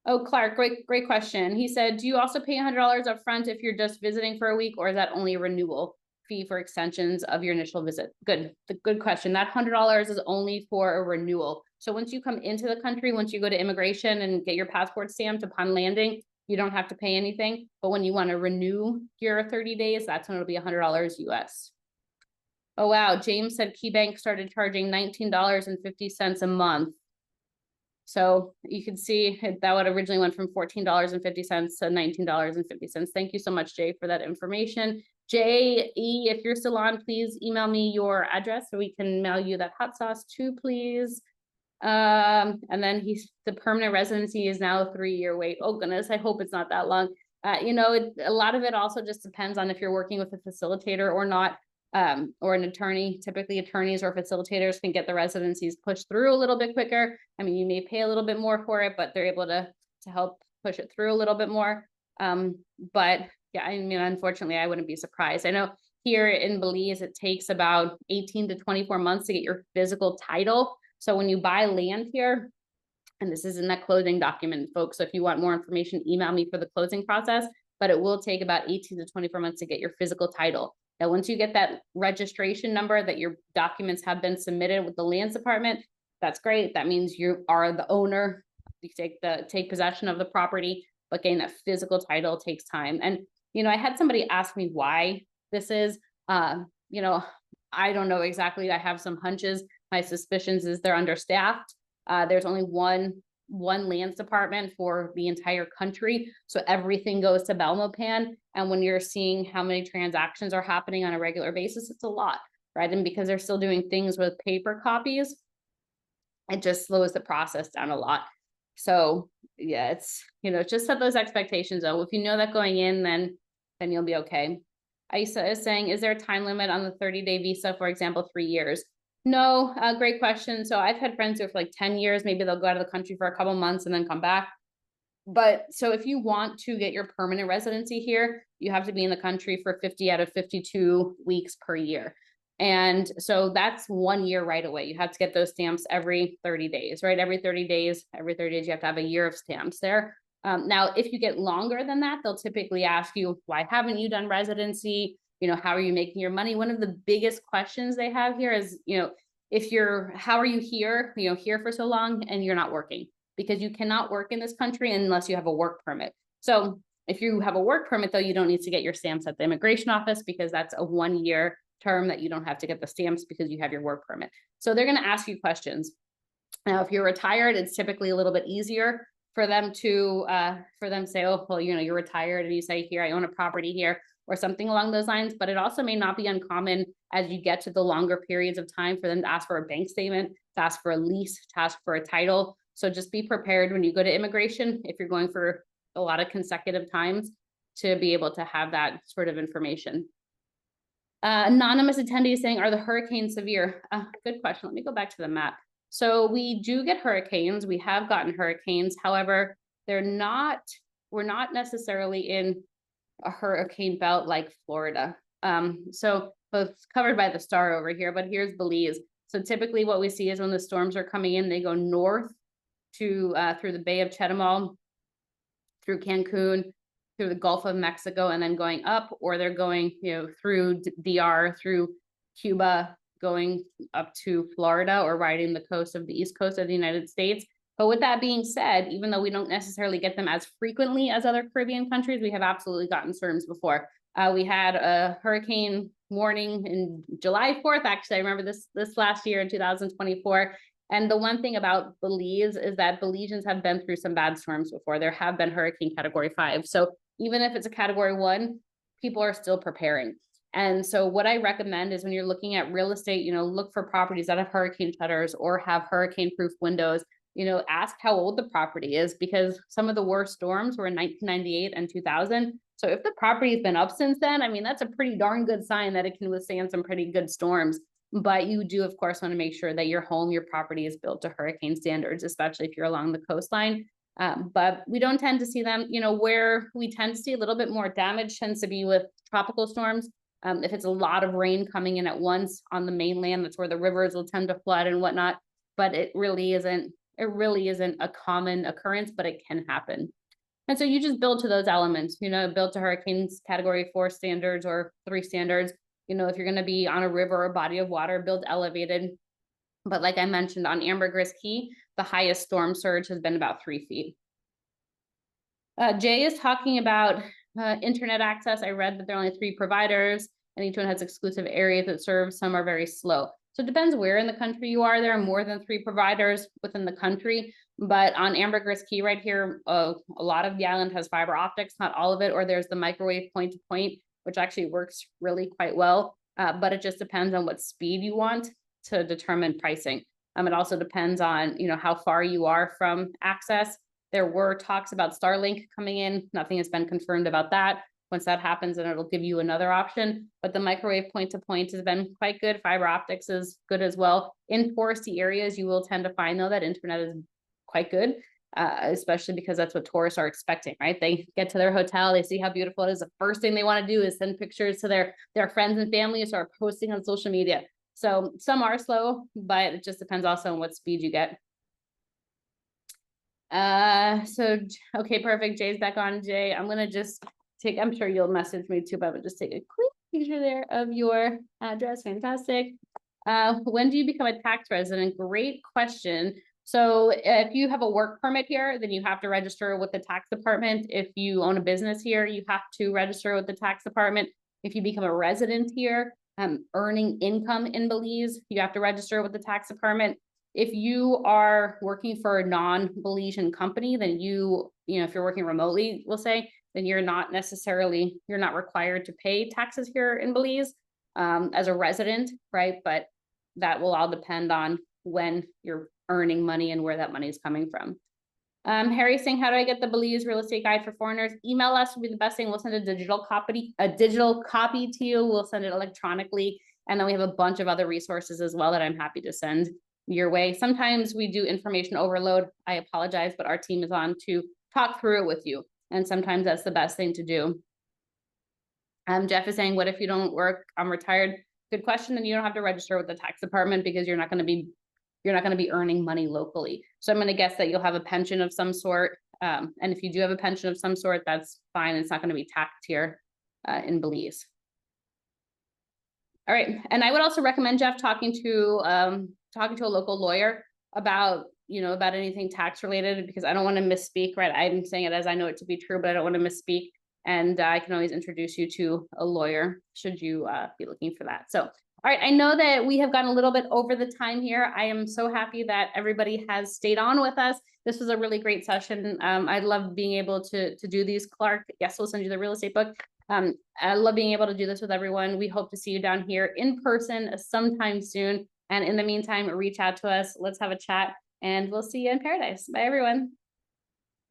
Oh, Clark, great question. He said, do you also pay $100 up front if you're just visiting for a week, or is that only a renewal fee for extensions of your initial visit? Good question. That $100 is only for a renewal. So once you come into the country, once you go to immigration and get your passport stamped upon landing, you don't have to pay anything. But when you want to renew your 30 days, that's when it'll be $100 US. Oh, wow. James said KeyBank started charging $19.50 a month. So you can see that would originally went from $14.50 to $19.50. Thank you so much, Jay, for that information. J.E., if you're still on, please email me your address so we can mail you that hot sauce too, please. And then the permanent residency is now a 3-year wait. Oh goodness, I hope it's not that long. A lot of it also just depends on if you're working with a facilitator or not. Or an attorney. Typically attorneys or facilitators can get the residencies pushed through a little bit quicker. I mean, you may pay a little bit more for it, but they're able to help push it through a little bit more. But yeah, I mean, unfortunately, I wouldn't be surprised. I know here in Belize, it takes about 18 to 24 months to get your physical title. So when you buy land here, and this is in that closing document, folks, so if you want more information, email me for the closing process, but it will take about 18 to 24 months to get your physical title. Now, once you get that registration number that your documents have been submitted with the lands department, that's great. That means you are the owner. You take possession of the property, but getting that physical title takes time. And, I had somebody ask me why this is, I don't know exactly. I have some hunches. My suspicions is they're understaffed. There's only one lands department for the entire country. So everything goes to Belmopan. And when you're seeing how many transactions are happening on a regular basis, it's a lot, right? And because they're still doing things with paper copies, it just slows the process down a lot. So yeah, it's, just set those expectations though. If you know that going in, then you'll be okay. Isa is saying, is there a time limit on the 30-day visa, for example, 3 years? No, great question. So I've had friends who for like 10 years, maybe they'll go out of the country for a couple months and then come back. But so if you want to get your permanent residency here, you have to be in the country for 50 out of 52 weeks per year. And so that's 1 year right away. You have to get those stamps every 30 days, right? Every 30 days, you have to have a year of stamps there. Now, if you get longer than that, they'll typically ask you, why haven't you done residency? How are you making your money? One of the biggest questions they have here is, how are you here, here for so long and you're not working? Because you cannot work in this country unless you have a work permit. So if you have a work permit, though, you don't need to get your stamps at the immigration office because that's a 1 year term that you don't have to get the stamps because you have your work permit. So they're going to ask you questions. Now, if you're retired, it's typically a little bit easier for them to say, oh, well, you're retired, and you say, here, I own a property here, or something along those lines. But it also may not be uncommon as you get to the longer periods of time for them to ask for a bank statement, to ask for a lease, to ask for a title. So just be prepared when you go to immigration, if you're going for a lot of consecutive times, to be able to have that sort of information. Anonymous attendee saying, are the hurricanes severe? Good question. Let me go back to the map. So we do get hurricanes. We have gotten hurricanes. However, we're not necessarily in a hurricane belt like Florida. So it's covered by the star over here, but here's Belize. So typically what we see is when the storms are coming in, they go north to through the Bay of Chetumal, through Cancun, through the Gulf of Mexico, and then going up, or they're going, through DR, through Cuba, going up to Florida, or riding the coast of the East Coast of the United States. But with that being said, even though we don't necessarily get them as frequently as other Caribbean countries, we have absolutely gotten storms before. We had a hurricane warning in July 4th. Actually, I remember this last year in 2024. And the one thing about Belize is that Belizeans have been through some bad storms before. There have been hurricane category 5. So even if it's a category 1, people are still preparing. And so what I recommend is when you're looking at real estate, look for properties that have hurricane shutters or have hurricane proof windows. Ask how old the property is, because some of the worst storms were in 1998 and 2000. So if the property has been up since then, I mean, that's a pretty darn good sign that it can withstand some pretty good storms. But you do, of course, want to make sure that your home, your property is built to hurricane standards, especially if you're along the coastline. But we don't tend to see them, where we tend to see a little bit more damage tends to be with tropical storms. If it's a lot of rain coming in at once on the mainland, that's where the rivers will tend to flood and whatnot. But it really isn't a common occurrence, but it can happen. And so you just build to those elements, build to hurricanes category 4 standards or 3 standards. If you're going to be on a river or a body of water, build elevated. But like I mentioned, on Ambergris Key, the highest storm surge has been about 3 feet. Jay is talking about internet access. I read that there are only 3 providers and each one has exclusive areas that serve. Some are very slow. So it depends where in the country you are. There are more than 3 providers within the country. But on Ambergris Key right here, a lot of the island has fiber optics, not all of it, or there's the microwave point-to-point, which actually works really quite well. But it just depends on what speed you want to determine pricing. It also depends on, how far you are from access. There were talks about Starlink coming in. Nothing has been confirmed about that. Once that happens, then it'll give you another option. But the microwave point-to-point has been quite good. Fiber optics is good as well. In touristy areas, you will tend to find, though, that internet is quite good, especially because that's what tourists are expecting, right? They get to their hotel, they see how beautiful it is. The first thing they want to do is send pictures to their friends and family, or start posting on social media. So some are slow, but it just depends also on what speed you get. Okay, perfect. Jay's back on. Jay, I'm gonna just I'm sure you'll message me too, but I'm gonna just take a quick picture there of your address. Fantastic. When do you become a tax resident? Great question. So if you have a work permit here, then you have to register with the tax department. If you own a business here, you have to register with the tax department. If you become a resident here, earning income in Belize, you have to register with the tax department. If you are working for a non-Belizean company, then if you're working remotely, we'll say, then you're not required to pay taxes here in Belize as a resident, right? But that will all depend on when you're earning money and where that money is coming from. Harry saying, how do I get the Belize Real Estate Guide for Foreigners? Email us would be the best thing. We'll send a digital copy to you. We'll send it electronically. And then we have a bunch of other resources as well that I'm happy to send your way. Sometimes we do information overload. I apologize, but our team is on to talk through it with you. And sometimes that's the best thing to do. Jeff is saying, what if you don't work? I'm retired. Good question. Then you don't have to register with the tax department, because you're not going to be earning money locally. So I'm going to guess that you'll have a pension of some sort. And if you do have a pension of some sort, that's fine. It's not going to be taxed here in Belize. All right. And I would also recommend, Jeff, talking to a local lawyer about anything tax related, because I don't want to misspeak, right? I'm saying it as I know it to be true, but I don't want to misspeak. And I can always introduce you to a lawyer should you be looking for that. So, all right, I know that we have gone a little bit over the time here. I am so happy that everybody has stayed on with us. This was a really great session. I love being able to do these. Clark, yes, we'll send you the real estate book. I love being able to do this with everyone. We hope to see you down here in person sometime soon. And in the meantime, reach out to us. Let's have a chat, and we'll see you in paradise. Bye, everyone.